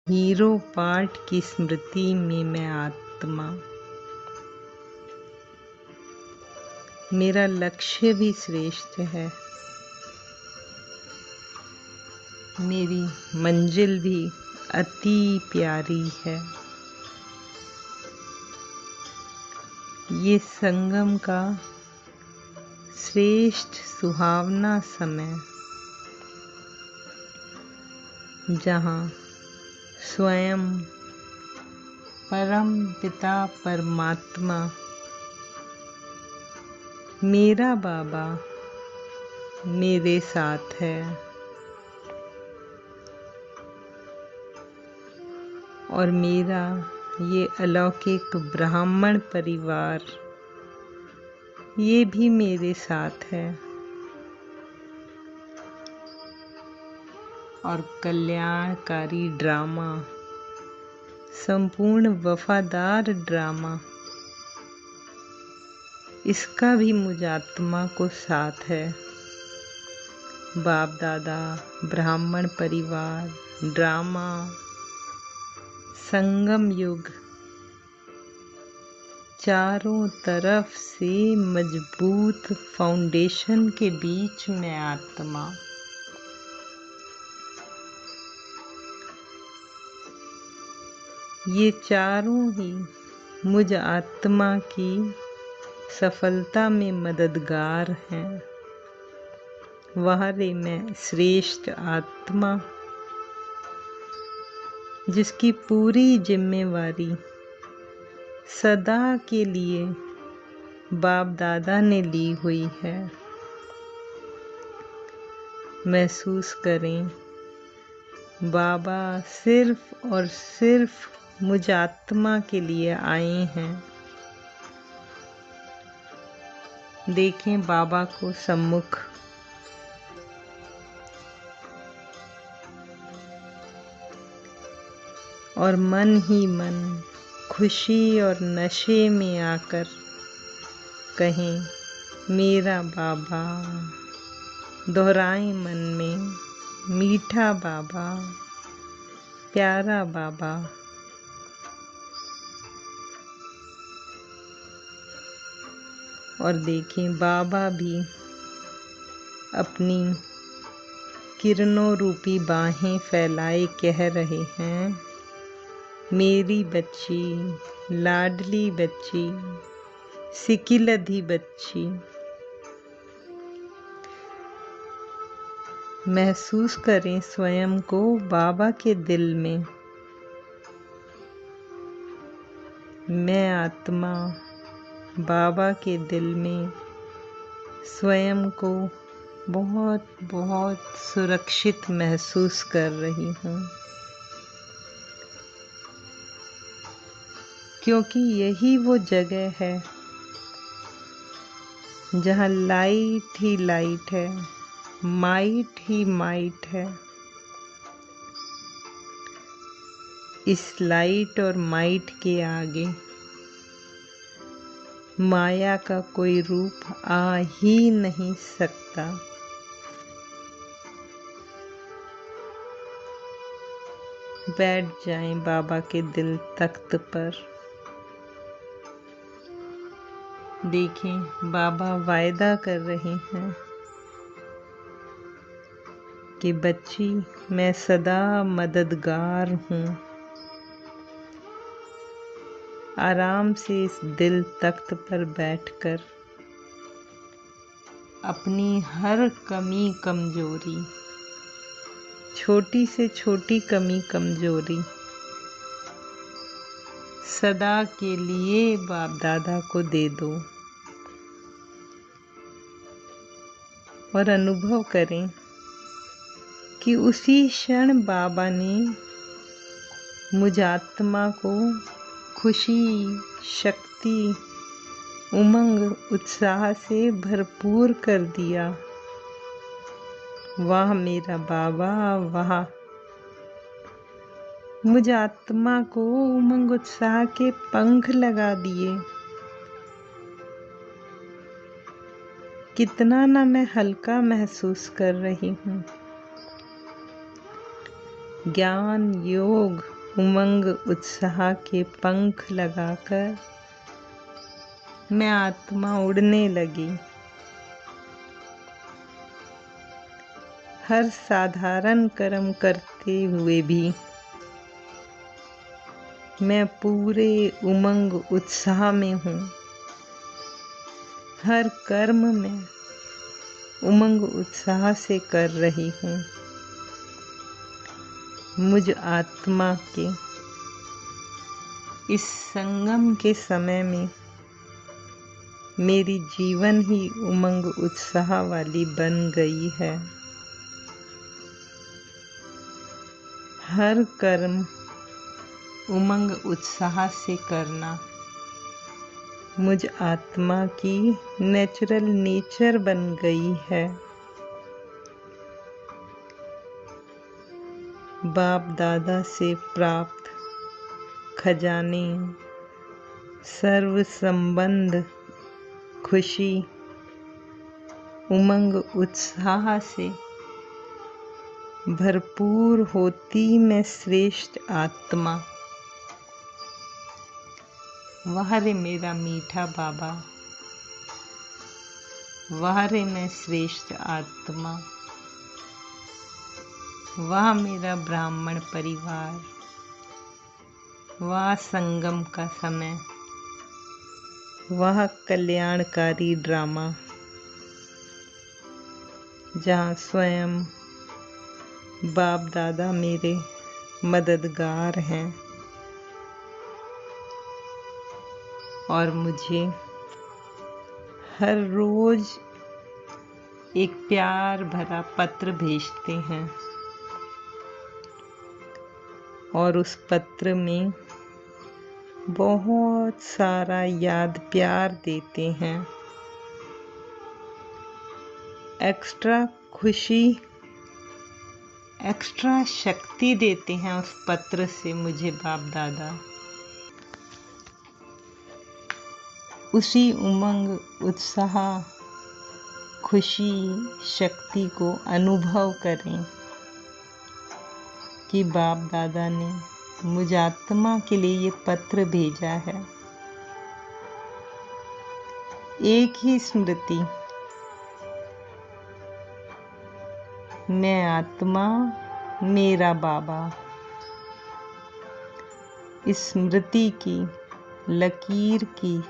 Hero पाठ की स्मृति में मैं आत्मा। मेरा लक्ष्य भी श्रेष्ठ है, मेरी मंजिल भी अति प्यारी है। ये संगम का श्रेष्ठ सुहावना समय, जहाँ स्वयं परम पिता परमात्मा मेरा बाबा मेरे साथ है और मेरा ये अलौकिक ब्राह्मण परिवार ये भी मेरे साथ है और कल्याणकारी ड्रामा, संपूर्ण वफादार ड्रामा, इसका भी मुझ आत्मा को साथ है। बाप दादा, ब्राह्मण परिवार, ड्रामा, संगम युग, चारों तरफ से मजबूत फाउंडेशन के बीच में आत्मा। ये चारों ही मुझ आत्मा की सफलता में मददगार हैं। वहारे मैं श्रेष्ठ आत्मा, जिसकी पूरी जिम्मेवारी सदा के लिए बाप दादा ने ली हुई है। महसूस करें, बाबा सिर्फ और सिर्फ मुझ आत्मा के लिए आए हैं। देखें बाबा को सम्मुख, और मन ही मन खुशी और नशे में आकर कहें, मेरा बाबा। दोहराएं मन में, मीठा बाबा, प्यारा बाबा। और देखें बाबा भी अपनी किरणों रूपी बाहें फैलाए कह रहे हैं, मेरी बच्ची, लाडली बच्ची, सिकिलधी बच्ची। महसूस करें स्वयं को बाबा के दिल में। मैं आत्मा बाबा के दिल में स्वयं को बहुत बहुत सुरक्षित महसूस कर रही हूँ, क्योंकि यही वो जगह है जहाँ लाइट ही लाइट है, माइट ही माइट है। इस लाइट और माइट के आगे माया का कोई रूप आ ही नहीं सकता। बैठ जाएं बाबा के दिल तख्त पर। देखें बाबा वायदा कर रहे हैं कि बच्ची, मैं सदा मददगार हूँ। आराम से इस दिल तख्त पर बैठकर अपनी हर कमी कमजोरी, छोटी से छोटी कमी कमजोरी सदा के लिए बाप दादा को दे दो और अनुभव करें कि उसी क्षण बाबा ने मुझ आत्मा को खुशी, शक्ति, उमंग, उत्साह से भरपूर कर दिया। वाह मेरा बाबा, वाह। मुझ आत्मा को उमंग उत्साह के पंख लगा दिए। कितना ना मैं हल्का महसूस कर रही हूँ। ज्ञान, योग, उमंग उत्साह के पंख लगाकर मैं आत्मा उड़ने लगी। हर साधारण कर्म करते हुए भी मैं पूरे उमंग उत्साह में हूँ। हर कर्म में उमंग उत्साह से कर रही हूँ। मुझ आत्मा के इस संगम के समय में मेरी जीवन ही उमंग उत्साह वाली बन गई है। हर कर्म उमंग उत्साह से करना मुझ आत्मा की नेचुरल नेचर बन गई है। बाप दादा से प्राप्त खजाने, सर्व संबंध, खुशी, उमंग उत्साह से भरपूर होती मैं श्रेष्ठ आत्मा। वह रे मेरा मीठा बाबा, वह रे मैं श्रेष्ठ आत्मा, वह मेरा ब्राह्मण परिवार, वह संगम का समय, वह कल्याणकारी ड्रामा जहाँ स्वयं बाप दादा मेरे मददगार हैं और मुझे हर रोज एक प्यार भरा पत्र भेजते हैं और उस पत्र में बहुत सारा याद प्यार देते हैं। एक्स्ट्रा खुशी, एक्स्ट्रा शक्ति देते हैं उस पत्र से मुझे बाप दादा। उसी उमंग उत्साह खुशी शक्ति को अनुभव करें कि बाप दादा ने मुझ आत्मा के लिए ये पत्र भेजा है। एक ही स्मृति, मैं आत्मा मेरा बाबा। इस स्मृति की लकीर की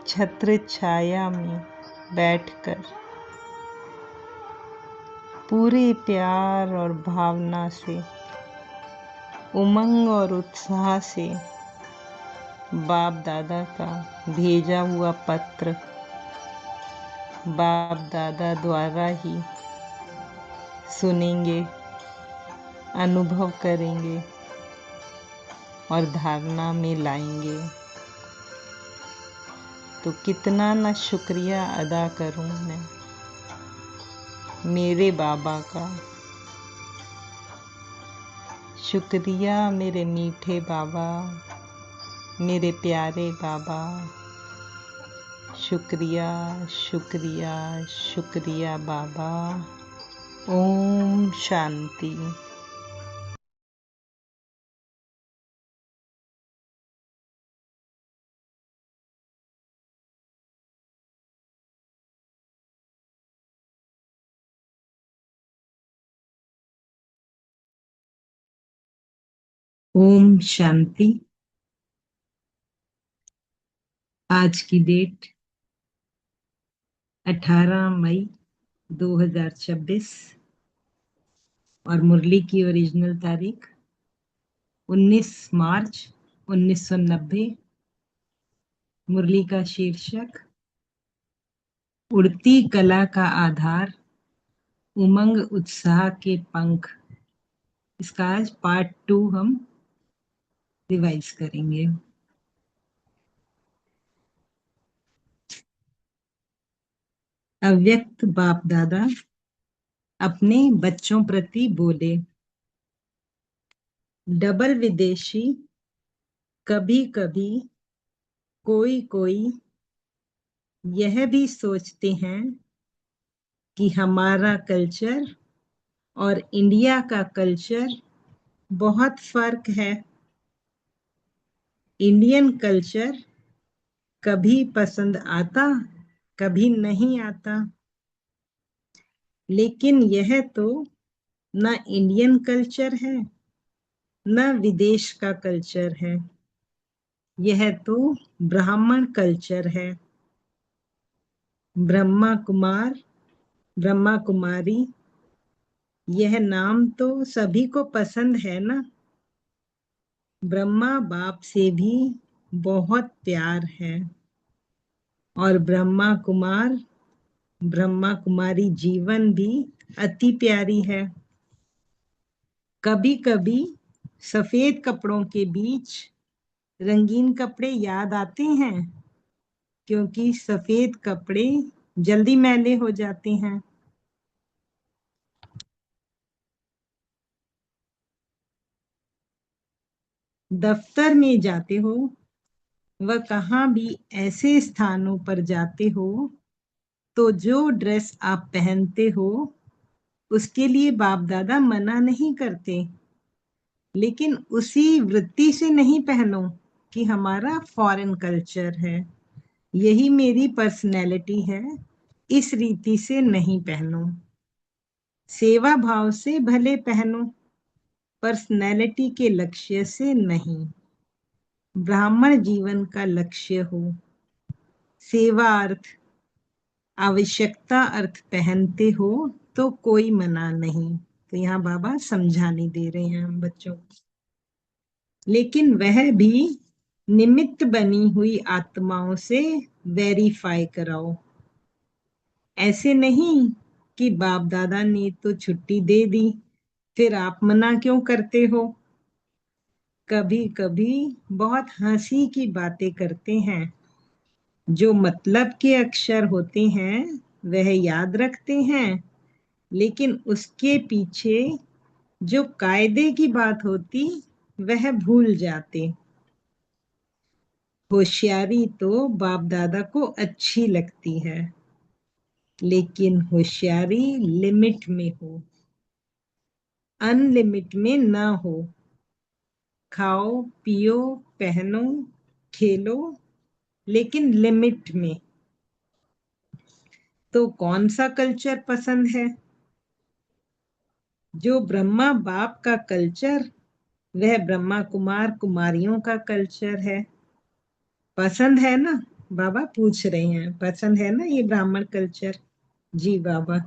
छत्र छाया में बैठकर पूरे प्यार और भावना से, उमंग और उत्साह से बाप दादा का भेजा हुआ पत्र बाप दादा द्वारा ही सुनेंगे, अनुभव करेंगे और धारणा में लाएंगे। तो कितना ना शुक्रिया अदा करूं मैं मेरे बाबा का। शुक्रिया मेरे मीठे बाबा, मेरे प्यारे बाबा। शुक्रिया शुक्रिया शुक्रिया बाबा। ओम शांति। ओम शांति। आज की डेट 18 मई 2026 और मुरली की ओरिजिनल तारीख 19 मार्च 1990। मुरली का शीर्षक उड़ती कला का आधार, उमंग उत्साह के पंख। इसका आज पार्ट 2 हम रिवाइज करेंगे। अव्यक्त बाप दादा अपने बच्चों प्रति बोले, डबल विदेशी कभी कभी कोई कोई यह भी सोचते हैं कि हमारा कल्चर और इंडिया का कल्चर बहुत फर्क है। इंडियन कल्चर कभी पसंद आता, कभी नहीं आता, लेकिन यह तो ना इंडियन कल्चर है, ना विदेश का कल्चर है। यह तो ब्राह्मण कल्चर है। ब्रह्मा कुमार, ब्रह्मा कुमारी, यह नाम तो सभी को पसंद है ना। ब्रह्मा बाप से भी बहुत प्यार है, और ब्रह्मा कुमार, ब्रह्मा कुमारी जीवन भी अति प्यारी है। कभी कभी सफेद कपड़ों के बीच रंगीन कपड़े याद आते हैं, क्योंकि सफेद कपड़े जल्दी मैले हो जाते हैं। दफ्तर में जाते हो, वह कहाँ भी ऐसे स्थानों पर जाते हो, तो जो ड्रेस आप पहनते हो उसके लिए बाप दादा मना नहीं करते, लेकिन उसी वृत्ति से नहीं पहनो कि हमारा फॉरेन कल्चर है, यही मेरी पर्सनैलिटी है, इस रीति से नहीं पहनो। सेवा भाव से भले पहनो, पर्सनैलिटी के लक्ष्य से नहीं। ब्राह्मण जीवन का लक्ष्य हो, सेवा अर्थ, आवश्यकता अर्थ पहनते हो तो कोई मना नहीं। तो यहाँ बाबा समझाने दे रहे हैं हम बच्चों को। लेकिन वह भी निमित्त बनी हुई आत्माओं से वेरीफाई कराओ। ऐसे नहीं कि बाप दादा ने तो छुट्टी दे दी, फिर आप मना क्यों करते हो। कभी कभी बहुत हंसी की बातें करते हैं, जो मतलब के अक्षर होते हैं वह याद रखते हैं, लेकिन उसके पीछे जो कायदे की बात होती वह भूल जाते। होशियारी तो बाप दादा को अच्छी लगती है, लेकिन होशियारी लिमिट में हो, अनलिमिट में ना हो। खाओ पियो पहनो खेलो, लेकिन लिमिट में। तो कौन सा कल्चर पसंद है? जो ब्रह्मा बाप का कल्चर, वह ब्रह्मा कुमार कुमारियों का कल्चर है। पसंद है ना? बाबा पूछ रहे हैं, पसंद है ना ये ब्राह्मण कल्चर? जी बाबा।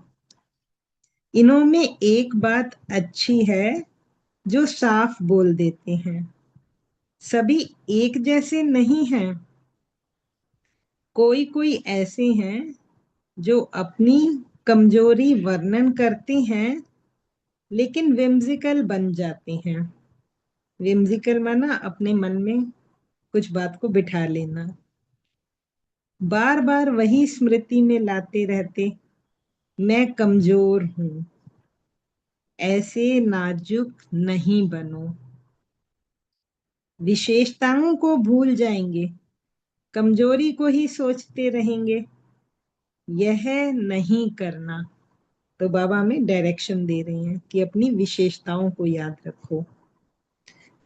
इनमें एक बात अच्छी है जो साफ बोल देते हैं, सभी एक जैसे नहीं हैं। कोई कोई ऐसे हैं जो अपनी कमजोरी वर्णन करते हैं, लेकिन विम्सिकल बन जाते हैं। विम्सिकल माना अपने मन में कुछ बात को बिठा लेना, बार बार वही स्मृति में लाते रहते, मैं कमजोर हूं। ऐसे नाजुक नहीं बनो। विशेषताओं को भूल जाएंगे, कमजोरी को ही सोचते रहेंगे। यह नहीं करना। तो बाबा हमें डायरेक्शन दे रहे हैं कि अपनी विशेषताओं को याद रखो।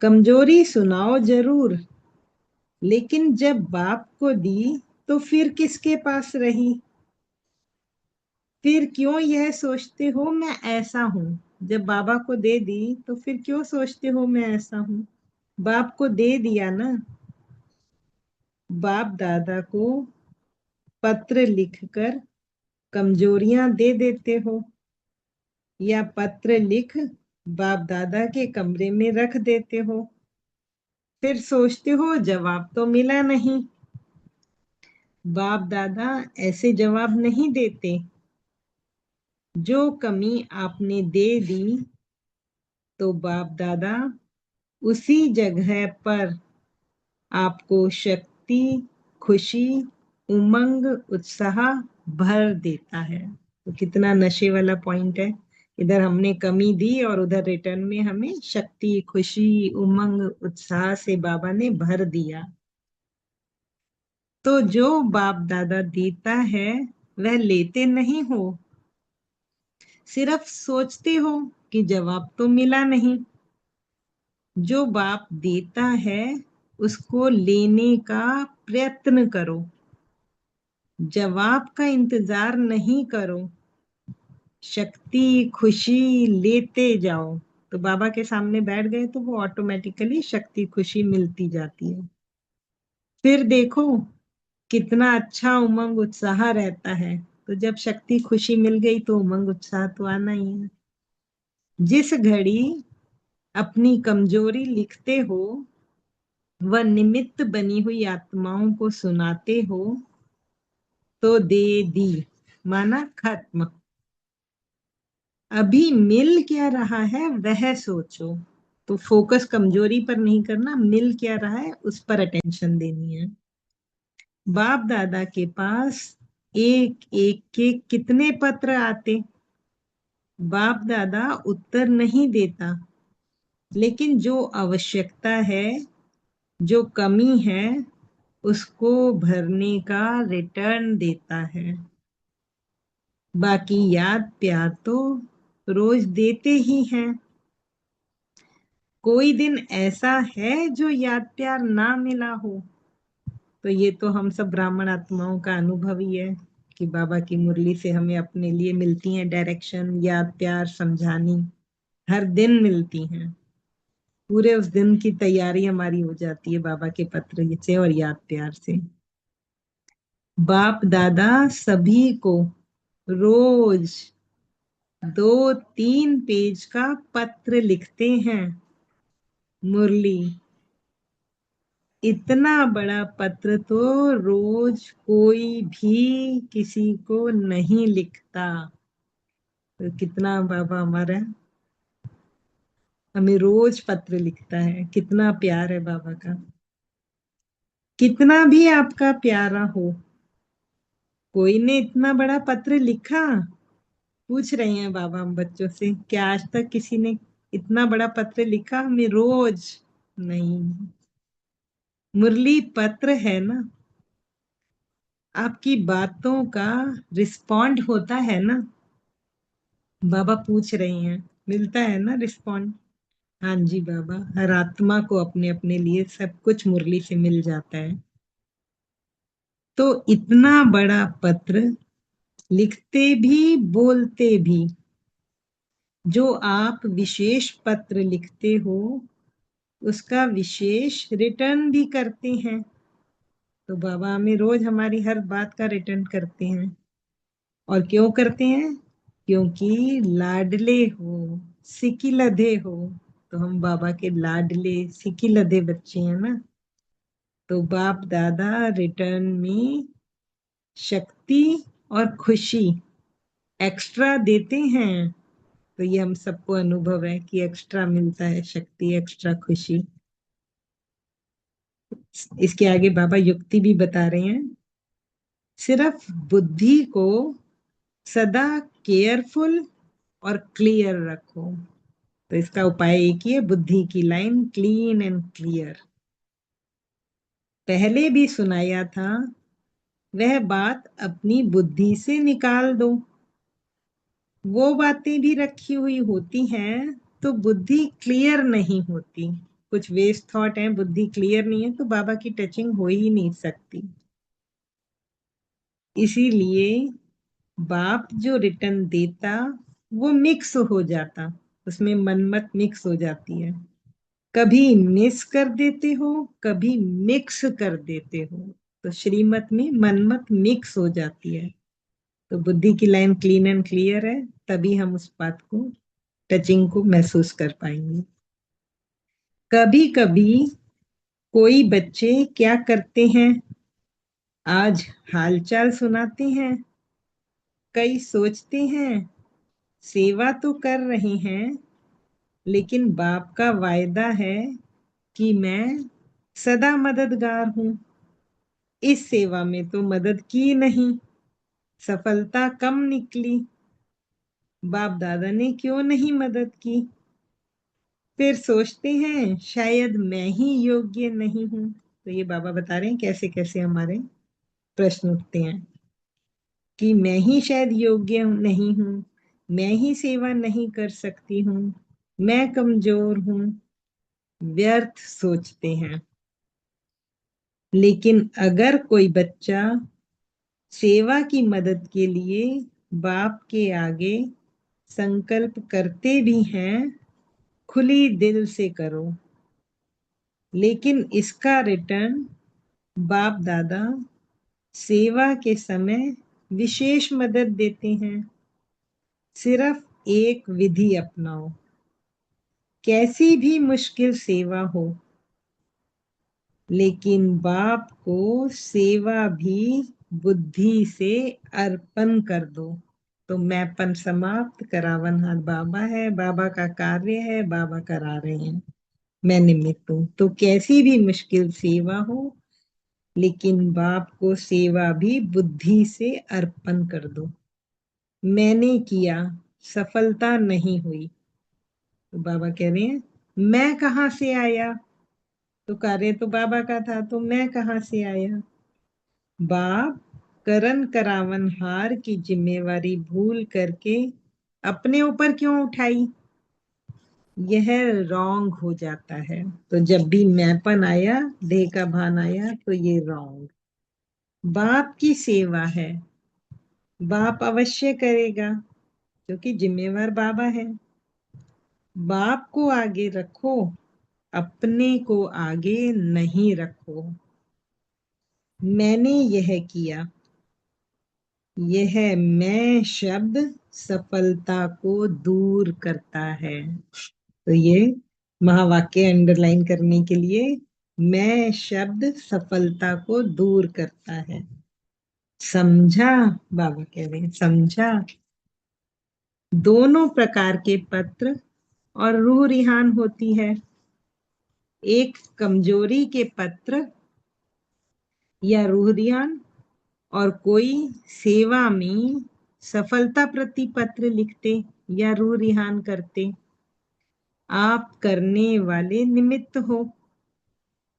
कमजोरी सुनाओ जरूर, लेकिन जब बाप को दी तो फिर किसके पास रही? फिर क्यों यह सोचते हो मैं ऐसा हूं? जब बाबा को दे दी तो फिर क्यों सोचते हो मैं ऐसा हूं? बाप को दे दिया ना। बाप दादा को पत्र लिखकर कमजोरियां दे देते हो, या पत्र लिख बाप दादा के कमरे में रख देते हो, फिर सोचते हो जवाब तो मिला नहीं। बाप दादा ऐसे जवाब नहीं देते। जो कमी आपने दे दी तो बाप दादा उसी जगह पर आपको शक्ति, खुशी, उमंग, उत्साह भर देता है। तो कितना नशे वाला पॉइंट है। इधर हमने कमी दी और उधर रिटर्न में हमें शक्ति, खुशी, उमंग, उत्साह से बाबा ने भर दिया। तो जो बाप दादा देता है वह लेते नहीं हो, सिर्फ सोचते हो कि जवाब तो मिला नहीं। जो बाप देता है उसको लेने का प्रयत्न करो, जवाब का इंतजार नहीं करो, शक्ति खुशी लेते जाओ। तो बाबा के सामने बैठ गए तो वो ऑटोमेटिकली शक्ति खुशी मिलती जाती है। फिर देखो कितना अच्छा उमंग उत्साह रहता है। तो जब शक्ति खुशी मिल गई तो उमंग उत्साह तो आना ही है। जिस घड़ी अपनी कमजोरी लिखते हो व निमित्त बनी हुई आत्माओं को सुनाते हो तो दे दी, माना खत्म। अभी मिल क्या रहा है वह सोचो। तो फोकस कमजोरी पर नहीं करना, मिल क्या रहा है उस पर अटेंशन देनी है। बाप दादा के पास एक एक के कितने पत्र आते, बाप दादा उत्तर नहीं देता, लेकिन जो आवश्यकता है, जो कमी है, उसको भरने का रिटर्न देता है। बाकी याद प्यार तो रोज देते ही हैं। कोई दिन ऐसा है जो याद प्यार ना मिला हो। तो ये तो हम सब ब्राह्मण आत्माओं का अनुभव ही है कि बाबा की मुरली से हमें अपने लिए मिलती है डायरेक्शन, याद प्यार, समझानी, हर दिन मिलती हैं। पूरे उस दिन की तैयारी हमारी हो जाती है बाबा के पत्र से और याद प्यार से। बाप दादा सभी को रोज 2-3 पेज का पत्र लिखते हैं। मुरली, इतना बड़ा पत्र तो रोज कोई भी किसी को नहीं लिखता। तो कितना बाबा हमारा हमें रोज पत्र लिखता है, कितना प्यार है बाबा का। कितना भी आपका प्यारा हो, कोई ने इतना बड़ा पत्र लिखा, पूछ रहे हैं बाबा हम बच्चों से, क्या आज तक किसी ने इतना बड़ा पत्र लिखा हमें रोज? नहीं। मुरली पत्र है ना, आपकी बातों का रिस्पॉन्ड होता है ना। बाबा पूछ रही हैं, मिलता है ना रिस्पॉन्ड? हाँ जी बाबा, हर आत्मा को अपने अपने लिए सब कुछ मुरली से मिल जाता है। तो इतना बड़ा पत्र लिखते भी बोलते भी, जो आप विशेष पत्र लिखते हो उसका विशेष रिटर्न भी करते हैं। तो बाबा हमें रोज हमारी हर बात का रिटर्न करते हैं। और क्यों करते हैं? क्योंकि लाडले हो, सिकिलधे हो। तो हम बाबा के लाडले सिकिलधे बच्चे हैं ना। तो बाप दादा रिटर्न में शक्ति और खुशी एक्स्ट्रा देते हैं। तो ये हम सबको अनुभव है कि एक्स्ट्रा मिलता है, शक्ति, एक्स्ट्रा खुशी। इसके आगे बाबा युक्ति भी बता रहे हैं। सिर्फ बुद्धि को सदा केयरफुल और क्लियर रखो। तो इसका उपाय एक ही है, बुद्धि की लाइन क्लीन एंड क्लियर। पहले भी सुनाया था, वह बात अपनी बुद्धि से निकाल दो। वो बातें भी रखी हुई होती हैं तो बुद्धि क्लियर नहीं होती। कुछ वेस्ट थॉट है, बुद्धि क्लियर नहीं है तो बाबा की टचिंग हो ही नहीं सकती। इसीलिए बाप जो रिटर्न देता वो मिक्स हो जाता, उसमें मनमत मिक्स हो जाती है। कभी मिस कर देते हो, कभी मिक्स कर देते हो। तो श्रीमत में मनमत मिक्स हो जाती है। तो बुद्धि की लाइन क्लीन एंड क्लियर है, तभी हम उस बात को, टचिंग को महसूस कर पाएंगे। कभी कभी कोई बच्चे क्या करते हैं, आज हालचाल सुनाते हैं। कई सोचते हैं सेवा तो कर रहे हैं, लेकिन बाप का वायदा है कि मैं सदा मददगार हूं। इस सेवा में तो मदद की नहीं, सफलता कम निकली। बाप दादा ने क्यों नहीं मदद की? फिर सोचते हैं शायद मैं ही योग्य नहीं हूं। तो ये बाबा बता रहे हैं कैसे कैसे हमारे प्रश्न उठते हैं कि मैं ही शायद योग्य नहीं हूं, मैं ही सेवा नहीं कर सकती हूँ, मैं कमजोर हूं। व्यर्थ सोचते हैं। लेकिन अगर कोई बच्चा सेवा की मदद के लिए बाप के आगे संकल्प करते भी हैं, खुली दिल से करो, लेकिन इसका रिटर्न बाप दादा सेवा के समय विशेष मदद देते हैं। सिर्फ एक विधि अपनाओ, कैसी भी मुश्किल सेवा हो, लेकिन बाप को सेवा भी बुद्धि से अर्पण कर दो। तो मैंपन समाप्त, करावनहार बाबा है, बाबा का कार्य है, बाबा करा रहे हैं, मैं निमित्त हूँ। तो कैसी भी मुश्किल सेवा हो, लेकिन बाप को सेवा भी बुद्धि से अर्पण कर दो। मैंने किया, सफलता नहीं हुई, तो बाबा कह रहे हैं मैं कहाँ से आया, तो कार्य तो बाबा का था, तो मैं कहाँ से आया। बाप करण करावन हार की जिम्मेवारी भूल करके अपने ऊपर क्यों उठाई, यह रॉन्ग हो जाता है। तो जब भी मैंपन आया, देह का भान आया, तो ये रॉन्ग। बाप की सेवा है, बाप अवश्य करेगा, क्योंकि जिम्मेवार बाबा है। बाप को आगे रखो, अपने को आगे नहीं रखो। मैंने यह किया, यह मैं शब्द सफलता को दूर करता है। तो ये महावाक्य अंडरलाइन करने के लिए, मैं शब्द सफलता को दूर करता है। समझा, बाबा कह रहे हैं समझा। दोनों प्रकार के पत्र और रूह रिहान होती है। एक कमजोरी के पत्र या रूह रिहान, और कोई सेवा में सफलता प्रति पत्र लिखते या रूह रिहान करते। आप करने वाले निमित्त हो,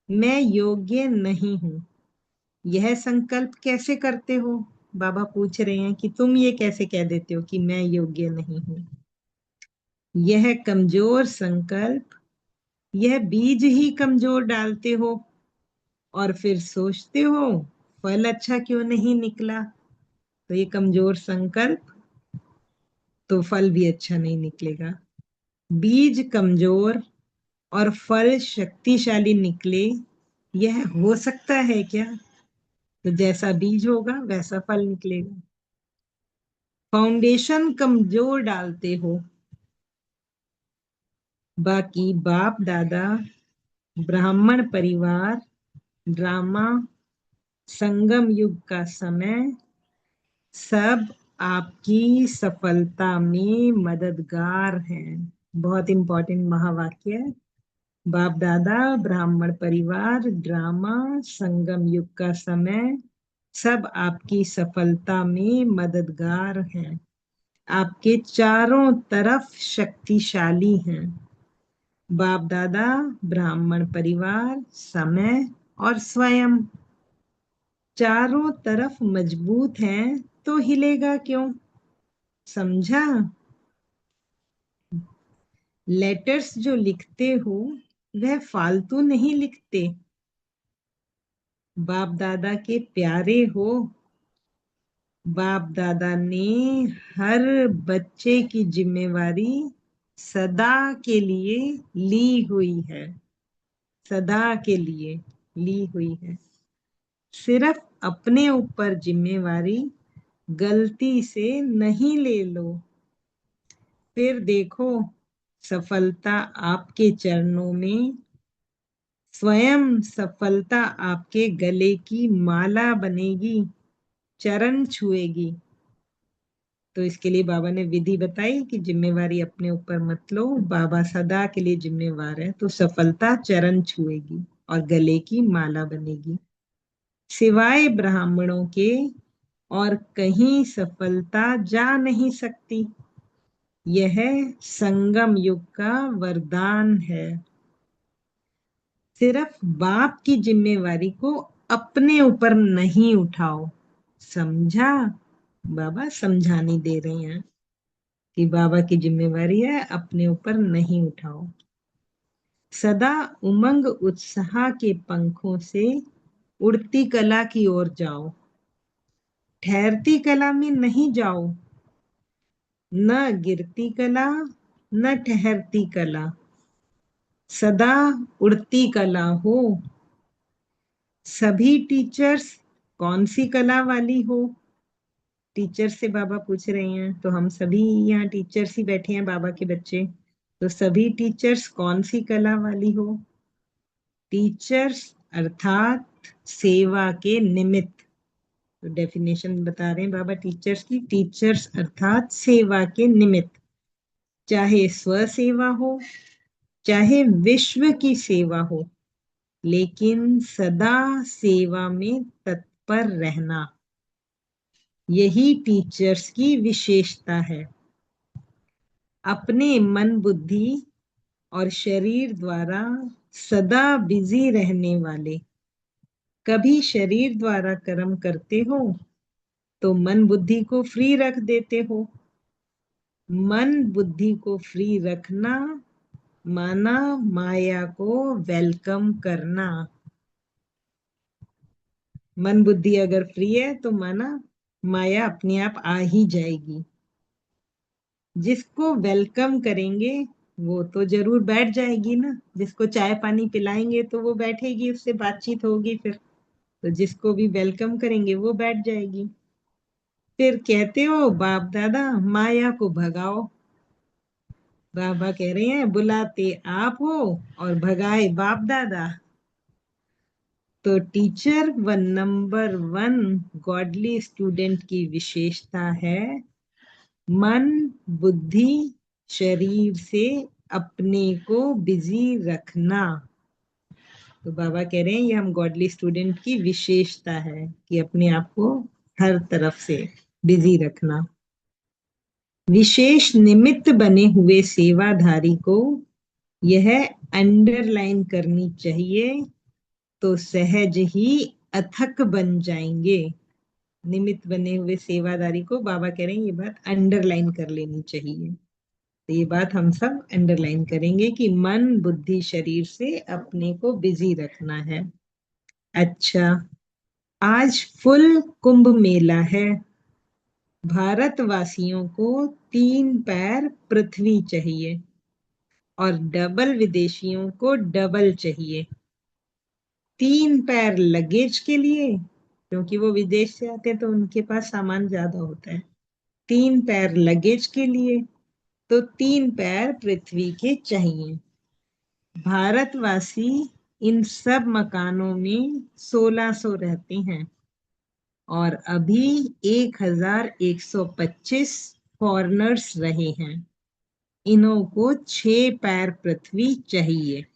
मैं योग्य नहीं हूं, यह संकल्प कैसे करते हो। बाबा पूछ रहे हैं कि तुम ये कैसे कह देते हो कि मैं योग्य नहीं हूं। यह कमजोर संकल्प, यह बीज ही कमजोर डालते हो, और फिर सोचते हो फल अच्छा क्यों नहीं निकला। तो ये कमजोर संकल्प, तो फल भी अच्छा नहीं निकलेगा। बीज कमजोर और फल शक्तिशाली निकले, यह हो सकता है क्या। तो जैसा बीज होगा वैसा फल निकलेगा। फाउंडेशन कमजोर डालते हो। बाकी बाप दादा, ब्राह्मण परिवार, ड्रामा, संगम युग का समय, सब आपकी सफलता में मददगार हैं। बहुत इंपॉर्टेंट महावाक्य है। बाप दादा, ब्राह्मण परिवार, ड्रामा, संगम युग का समय, सब आपकी सफलता में मददगार हैं, आपके चारों तरफ शक्तिशाली हैं। बाप दादा, ब्राह्मण परिवार, समय और स्वयं चारों तरफ मजबूत हैं, तो हिलेगा क्यों। समझा। लेटर्स जो लिखते हो, वह फालतू नहीं लिखते। बाप दादा के प्यारे हो। बाप दादा ने हर बच्चे की जिम्मेवारी सदा के लिए ली हुई है, सदा के लिए ली हुई है। सिर्फ अपने ऊपर जिम्मेवारी गलती से नहीं ले लो, फिर देखो सफलता आपके चरणों में, स्वयं सफलता आपके गले की माला बनेगी, चरण छुएगी। तो इसके लिए बाबा ने विधि बताई कि जिम्मेवारी अपने ऊपर मत लो, बाबा सदा के लिए जिम्मेवार है, तो सफलता चरण छुएगी और गले की माला बनेगी। सिवाय ब्राह्मणों के और कहीं सफलता जा नहीं सकती। यह संगम युग का वरदान है। सिर्फ बाप की जिम्मेवारी को अपने ऊपर नहीं उठाओ। समझा। बाबा समझाने दे रहे हैं कि बाबा की जिम्मेवारी है, अपने ऊपर नहीं उठाओ। सदा उमंग उत्साह के पंखों से उड़ती कला की ओर जाओ, ठहरती कला में नहीं जाओ। न गिरती कला, न ठहरती कला, सदा उड़ती कला हो। सभी टीचर्स कौन सी कला वाली हो? टीचर से बाबा पूछ रहे हैं, तो हम सभी यहाँ टीचर्स ही बैठे हैं, बाबा के बच्चे। तो सभी टीचर्स कौन सी कला वाली हो? टीचर्स अर्थात सेवा के निमित्त। तो डेफिनेशन बता रहे हैं बाबा टीचर्स की। टीचर्स अर्थात सेवा के निमित्त, चाहे स्व सेवा हो, चाहे विश्व की सेवा हो, लेकिन सदा सेवा में तत्पर रहना, यही टीचर्स की विशेषता है। अपने मन बुद्धि और शरीर द्वारा सदा बिजी रहने वाले, कभी शरीर द्वारा कर्म करते हो तो मन बुद्धि को फ्री रख देते हो। मन बुद्धि को फ्री रखना माना माया को वेलकम करना। मन बुद्धि अगर फ्री है तो माना माया अपने आप आ ही जाएगी। जिसको वेलकम करेंगे वो तो जरूर बैठ जाएगी ना। जिसको चाय पानी पिलाएंगे तो वो बैठेगी, उससे बातचीत होगी। फिर तो जिसको भी वेलकम करेंगे वो बैठ जाएगी। फिर कहते हो बाप दादा माया को भगाओ। बाबा कह रहे हैं बुलाते आप हो और भगाए बाप दादा। तो टीचर व नंबर 1 गॉडली स्टूडेंट की विशेषता है मन बुद्धि शरीर से अपने को बिजी रखना। तो बाबा कह रहे हैं ये हम गॉडली स्टूडेंट की विशेषता है कि अपने आप को हर तरफ से बिजी रखना। विशेष निमित्त बने हुए सेवाधारी को यह अंडरलाइन करनी चाहिए, तो सहज ही अथक बन जाएंगे। निमित्त बने हुए सेवादारी को बाबा कह रहे हैं ये बात अंडरलाइन कर लेनी चाहिए। तो ये बात हम सब अंडरलाइन करेंगे कि मन बुद्धि शरीर से अपने को बिजी रखना है। अच्छा, आज फुल कुंभ मेला है। भारतवासियों को 3 पैर पृथ्वी चाहिए और डबल विदेशियों को डबल चाहिए। 3 पैर लगेज के लिए, क्योंकि वो विदेश से आते हैं तो उनके पास सामान ज्यादा होता है। 3 पैर लगेज के लिए, तो 3 पैर पृथ्वी के चाहिए। भारतवासी इन सब मकानों में 1600 रहते हैं और अभी 1125 फॉरेनर्स रहे हैं। इन्हों को 6 पैर पृथ्वी चाहिए।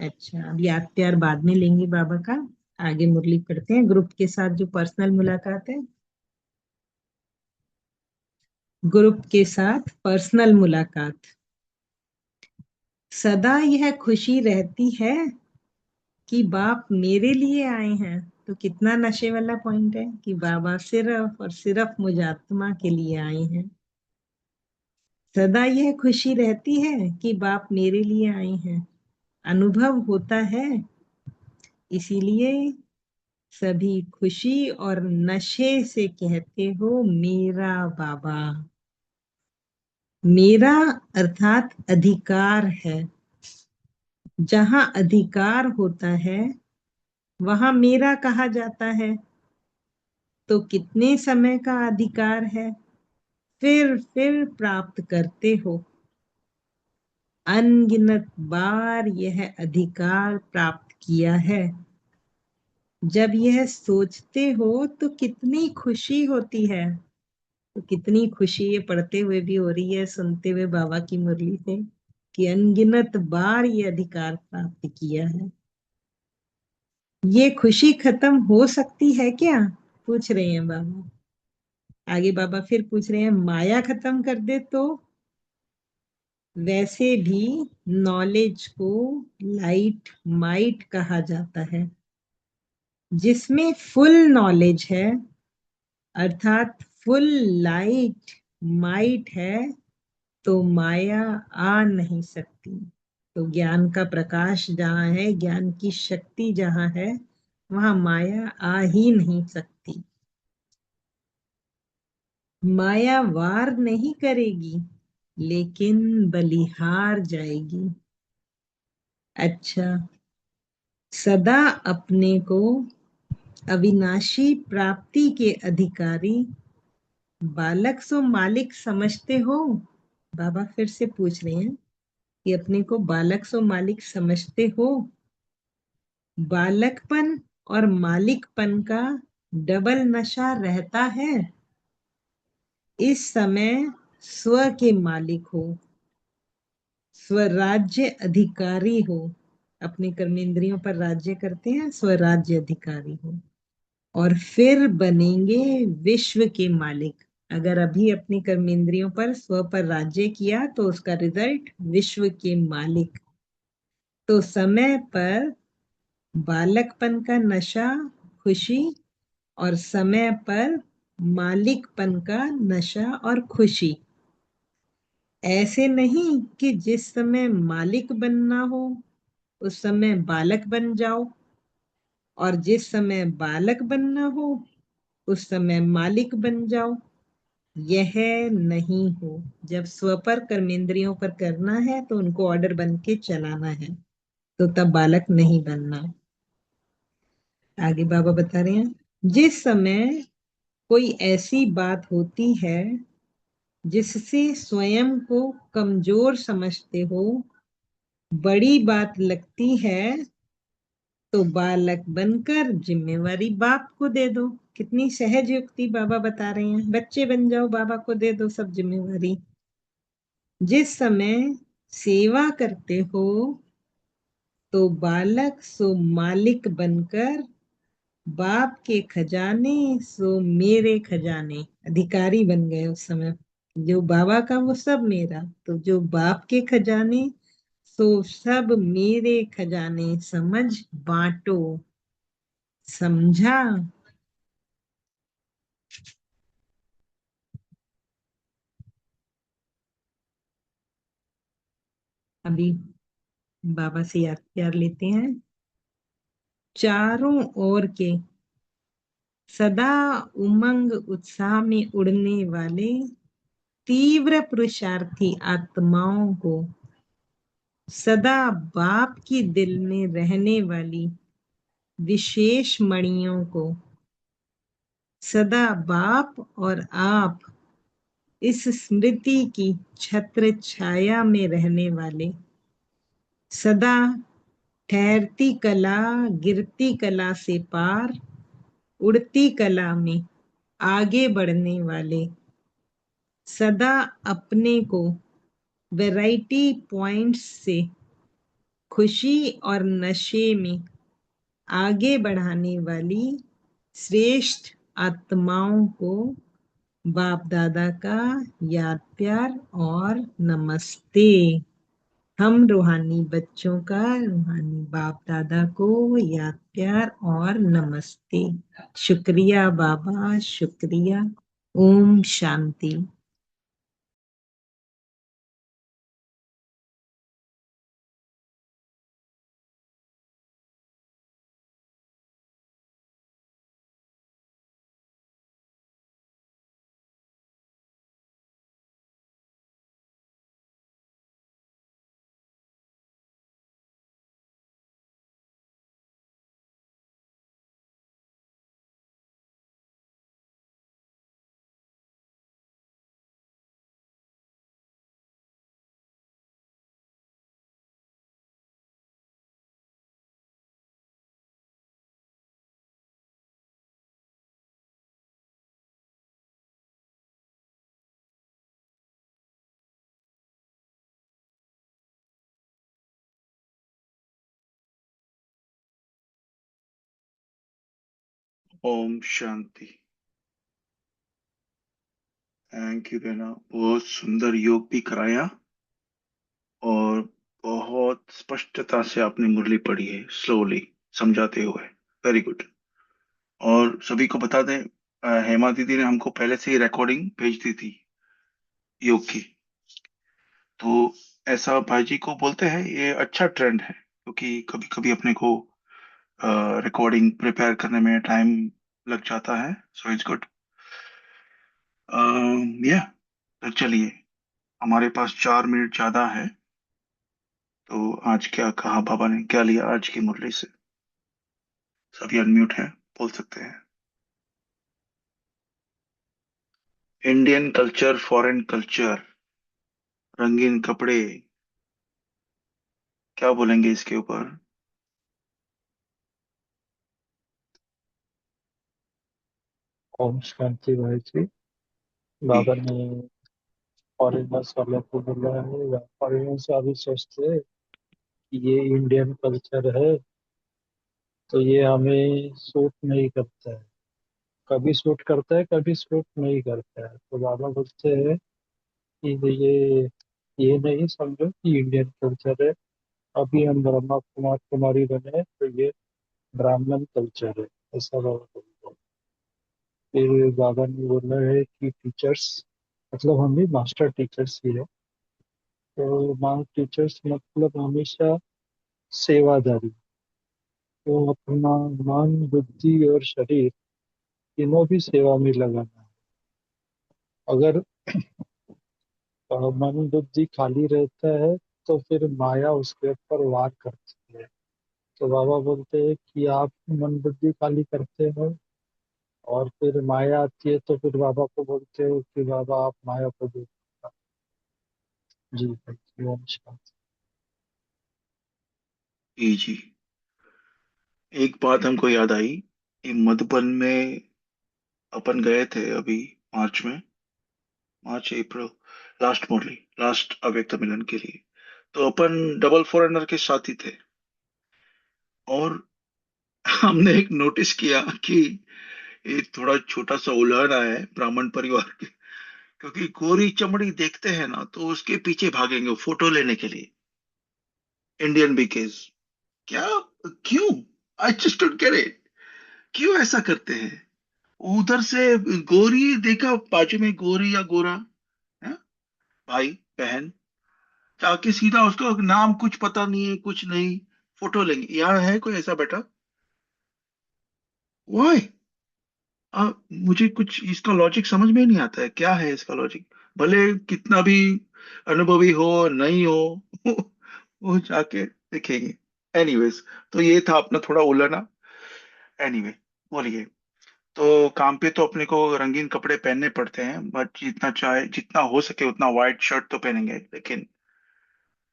अच्छा, अब याद प्यार बाद में लेंगे बाबा का। आगे मुरली पढ़ते हैं। ग्रुप के साथ जो पर्सनल मुलाकात है, ग्रुप के साथ पर्सनल मुलाकात। सदा यह खुशी रहती है कि बाप मेरे लिए आए हैं। तो कितना नशे वाला पॉइंट है कि बाबा सिर्फ और सिर्फ मुजात्मा के लिए आए हैं। सदा यह खुशी रहती है कि बाप मेरे लिए आए हैं, अनुभव होता है। इसीलिए सभी खुशी और नशे से कहते हो मेरा बाबा। मेरा अर्थात अधिकार है। जहां अधिकार होता है वहां मेरा कहा जाता है। तो कितने समय का अधिकार है? फिर प्राप्त करते हो। अनगिनत बार यह अधिकार प्राप्त किया है। जब यह सोचते हो तो कितनी खुशी होती है। तो कितनी खुशी ये पढ़ते हुए भी हो रही है, सुनते हुए बाबा की मुरली से, कि अनगिनत बार ये अधिकार प्राप्त किया है। ये खुशी खत्म हो सकती है क्या? पूछ रहे हैं बाबा। आगे बाबा फिर पूछ रहे हैं माया खत्म कर दे तो? वैसे भी नॉलेज को लाइट माइट कहा जाता है। जिसमें फुल नॉलेज है अर्थात फुल लाइट माइट है, तो माया आ नहीं सकती। तो ज्ञान का प्रकाश जहाँ है, ज्ञान की शक्ति जहाँ है, वहां माया आ ही नहीं सकती। माया वार नहीं करेगी, लेकिन बलिहार जाएगी। अच्छा, सदा अपने को अविनाशी प्राप्ति के अधिकारी बालक सो मालिक समझते हो? बाबा फिर से पूछ रहे हैं कि अपने को बालक सो मालिक समझते हो? बालकपन और मालिकपन का डबल नशा रहता है। इस समय स्व के मालिक हो, स्वराज्य अधिकारी हो। अपने कर्मेंद्रियों पर राज्य करते हैं, स्वराज्य अधिकारी हो। और फिर बनेंगे विश्व के मालिक। अगर अभी अपनी कर्मेंद्रियों पर, स्व पर राज्य किया तो उसका रिजल्ट विश्व के मालिक। तो समय पर बालकपन का नशा, खुशी, और समय पर मालिकपन का नशा और खुशी। ऐसे नहीं कि जिस समय मालिक बनना हो उस समय बालक बन जाओ, और जिस समय बालक बनना हो उस समय मालिक बन जाओ। यह नहीं हो। जब स्व पर, कर्मेंद्रियों पर करना है तो उनको ऑर्डर बन के चलाना है, तो तब बालक नहीं बनना। आगे बाबा बता रहे हैं, जिस समय कोई ऐसी बात होती है जिससे स्वयं को कमजोर समझते हो, बड़ी बात लगती है, तो बालक बनकर जिम्मेवारी बाप को दे दो। कितनी सहज युक्ति बाबा बता रहे हैं। बच्चे बन जाओ, बाबा को दे दो सब जिम्मेवारी। जिस समय सेवा करते हो तो बालक सो मालिक बनकर बाप के खजाने सो मेरे खजाने अधिकारी बन गए। उस समय जो बाबा का वो सब मेरा, तो जो बाप के खजाने सो सब मेरे खजाने, समझ बांटो। समझा? अभी बाबा से याद प्यार लेते हैं। चारों ओर के सदा उमंग उत्साह में उड़ने वाले तीव्र पुरुषार्थी आत्माओं को, सदा बाप की दिल में रहने वाली विशेष मणियों को, सदा बाप और आप इस स्मृति की छत्र छाया में रहने वाले, सदा ठहरती कला गिरती कला से पार, उड़ती कला में आगे बढ़ने वाले, सदा अपने को वैरायटी पॉइंट्स से खुशी और नशे में आगे बढ़ाने वाली श्रेष्ठ आत्माओं को बाप दादा का याद प्यार और नमस्ते। हम रूहानी बच्चों का रूहानी बाप दादा को याद प्यार और नमस्ते। शुक्रिया बाबा, शुक्रिया। ओम शांति। ओम शांति। थैंक यू बेना, बहुत सुंदर योग भी कराया और बहुत स्पष्टता से आपने मुरली पढ़ी है, स्लोली समझाते हुए। Very good. और सभी को बता दें, हेमा दीदी ने हमको पहले से ही रिकॉर्डिंग भेज दी थी योग की। तो ऐसा भाई जी को बोलते हैं, ये अच्छा ट्रेंड है, क्योंकि कभी कभी अपने को रिकॉर्डिंग प्रिपेयर करने में टाइम लग जाता है, सो इट्स गुड। या, तो चलिए, हमारे पास 4 मिनट ज्यादा है, तो आज क्या कहा बाबा ने, क्या लिया आज की मुरली से? सभी अनम्यूट हैं, बोल सकते हैं। इंडियन कल्चर, फॉरेन कल्चर, रंगीन कपड़े, क्या बोलेंगे इसके ऊपर? ओम शांति भाई जी। जी बाबा ने फॉरेनर्स वालों को बोला है, या फॉरेनर्स वाले सोचते हैं कि ये इंडियन कल्चर है, तो ये हमें सूट नहीं करता है। कभी सूट करता है, कभी सूट नहीं करता है। तो बाबा बोलते हैं कि ये नहीं समझो कि इंडियन कल्चर है। अभी हम ब्रह्मा कुमार कुमारी बने हैं, तो ये ब्राह्मण कल्चर है। ऐसा बाबा बोलते हैं। फिर बाबा ने बोला है कि टीचर्स, मतलब हम भी मास्टर टीचर्स ही है। तो माँ टीचर्स मतलब हमेशा सेवादारी। तो अपना मन, बुद्धि और शरीर तीनों भी सेवा में लगाना है। अगर मन बुद्धि खाली रहता है, तो फिर माया उसके ऊपर वार करती है। तो बाबा बोलते हैं कि आप मन बुद्धि खाली करते हो, और फिर माया आती है, तो फिर बाबा को बोलते हो कि बाबा आप माया को दूर करो। जी भाई, ओम शांति। जी जी। एक बात हमको याद आई कि मधुबन में अपन गए थे अभी, मार्च में, मार्च अप्रैल, लास्ट मुरली, लास्ट अव्यक्त मिलन के लिए। तो अपन डबल फॉरेनर के साथ ही थे, और हमने एक नोटिस किया कि एक थोड़ा छोटा सा उल्हाड़ा है ब्राह्मण परिवार के, क्योंकि गोरी चमड़ी देखते हैं ना तो उसके पीछे भागेंगे फोटो लेने के लिए, इंडियन बीकेज। क्या, क्यों? I just don't get it, क्यों ऐसा करते हैं? उधर से गोरी देखा, बाजू में गोरी या गोरा है, भाई बहन, जाके सीधा उसका नाम कुछ पता नहीं है, कुछ नहीं, फोटो लेंगे। यहाँ है कोई ऐसा बेटा? वाई? मुझे कुछ इसका लॉजिक समझ में ही नहीं आता है, क्या है इसका लॉजिक? भले कितना भी अनुभवी हो, नहीं हो, वो जाके देखेंगे। एनीवेज, तो ये था अपना थोड़ा उलझना। एनीवे, बोलिए। तो काम पे तो अपने को रंगीन कपड़े पहनने पड़ते हैं, बट जितना चाहे, जितना हो सके उतना व्हाइट शर्ट तो पहनेंगे, लेकिन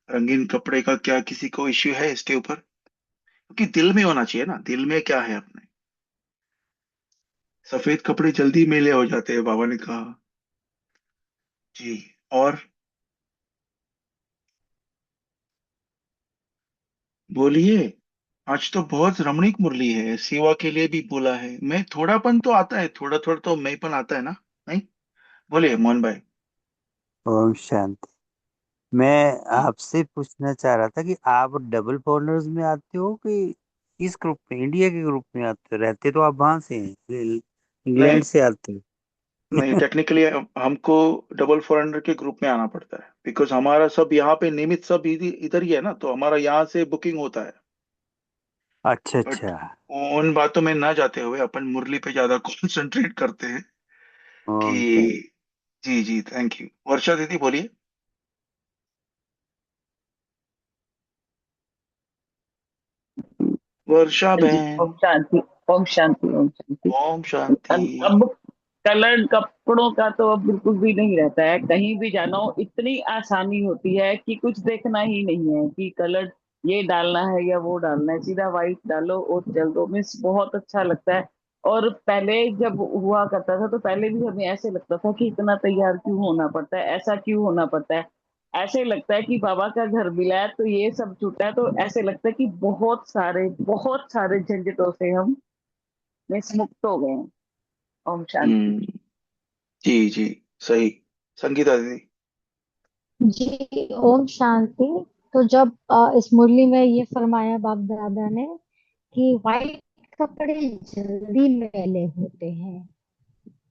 रंगीन कपड़े का क्या किसी को इश्यू है इसके ऊपर? क्योंकि दिल में होना चाहिए ना, दिल में क्या है अपने। सफेद कपड़े जल्दी मैले हो जाते हैं, बाबा ने कहा। जी। और बोलिए। आज तो बहुत रमणीक मुरली है, सेवा के लिए भी बोला है। मैं थोड़ापन तो आता है, थोड़ा थोड़ा तो मैंपन आता है ना, नहीं? बोलिए मोहन भाई। ओम शांति। मैं आपसे पूछना चाह रहा था कि आप डबल फॉरनर्स में आते हो कि किस ग्रुप में, इंडिया के ग्रुप में आते हो? रहते तो आप वहां से हैं, नहीं इंग्लैंड से आते नहीं, हो। टेक्निकली हमको डबल फॉरेनर के ग्रुप में आना पड़ता है, बिकॉज हमारा सब यहाँ पे नियमित सब इधर ही है ना, तो हमारा यहाँ से बुकिंग होता है। अच्छा बट अच्छा। उन बातों में ना जाते हुए अपन मुरली पे ज्यादा कंसंट्रेट करते हैं ओम शांति। कि। जी जी, थैंक यू। वर्षा दीदी बोलिए। वर्षा जी, बहन। ओम शांति। ओम शांति। ओम शांति। ओम शांति। अब कलर्ड कपड़ों का तो अब बिल्कुल भी नहीं रहता है। कहीं भी जाना हो इतनी आसानी होती है कि कुछ देखना ही नहीं है कि कलर ये डालना है या वो डालना है, सीधा व्हाइट डालो और चल दो। मीन्स बहुत अच्छा लगता है। और पहले जब हुआ करता था तो पहले भी हमें ऐसे लगता था कि इतना तैयार क्यों होना पड़ता है, ऐसा क्यों होना पड़ता है। ऐसे लगता है कि बाबा का घर मिला है तो ये सब छूटा है, तो ऐसे लगता है कि बहुत सारे झंझटों से हम मीन्स मुक्त हो गए हैं। ओम शांति। हम्म। जी जी, सही। संगीता दीदी। जी ओम शांति। तो जब इस मुरली में ये फरमाया बाप दादा ने कि वाइट कपड़े जल्दी मैले होते हैं,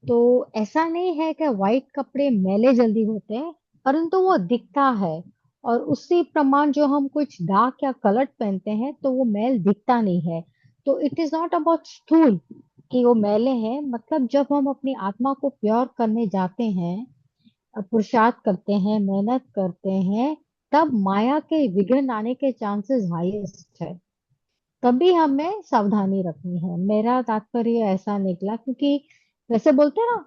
तो ऐसा नहीं है कि वाइट कपड़े मैले जल्दी होते हैं, परंतु वो दिखता है। और उसी प्रमाण जो हम कुछ डार्क या कलर्ड पहनते हैं तो वो मैल दिखता नहीं है। तो इट इज नॉट अबाउट स्थूल कि वो मैले हैं, मतलब जब हम अपनी आत्मा को प्योर करने जाते हैं, पुरुषार्थ करते हैं, मेहनत करते हैं, तब माया के विघ्न आने के चांसेस हाईएस्ट है। तभी हमें सावधानी रखनी है। मेरा तात्पर्य ऐसा निकला, क्योंकि वैसे बोलते हैं ना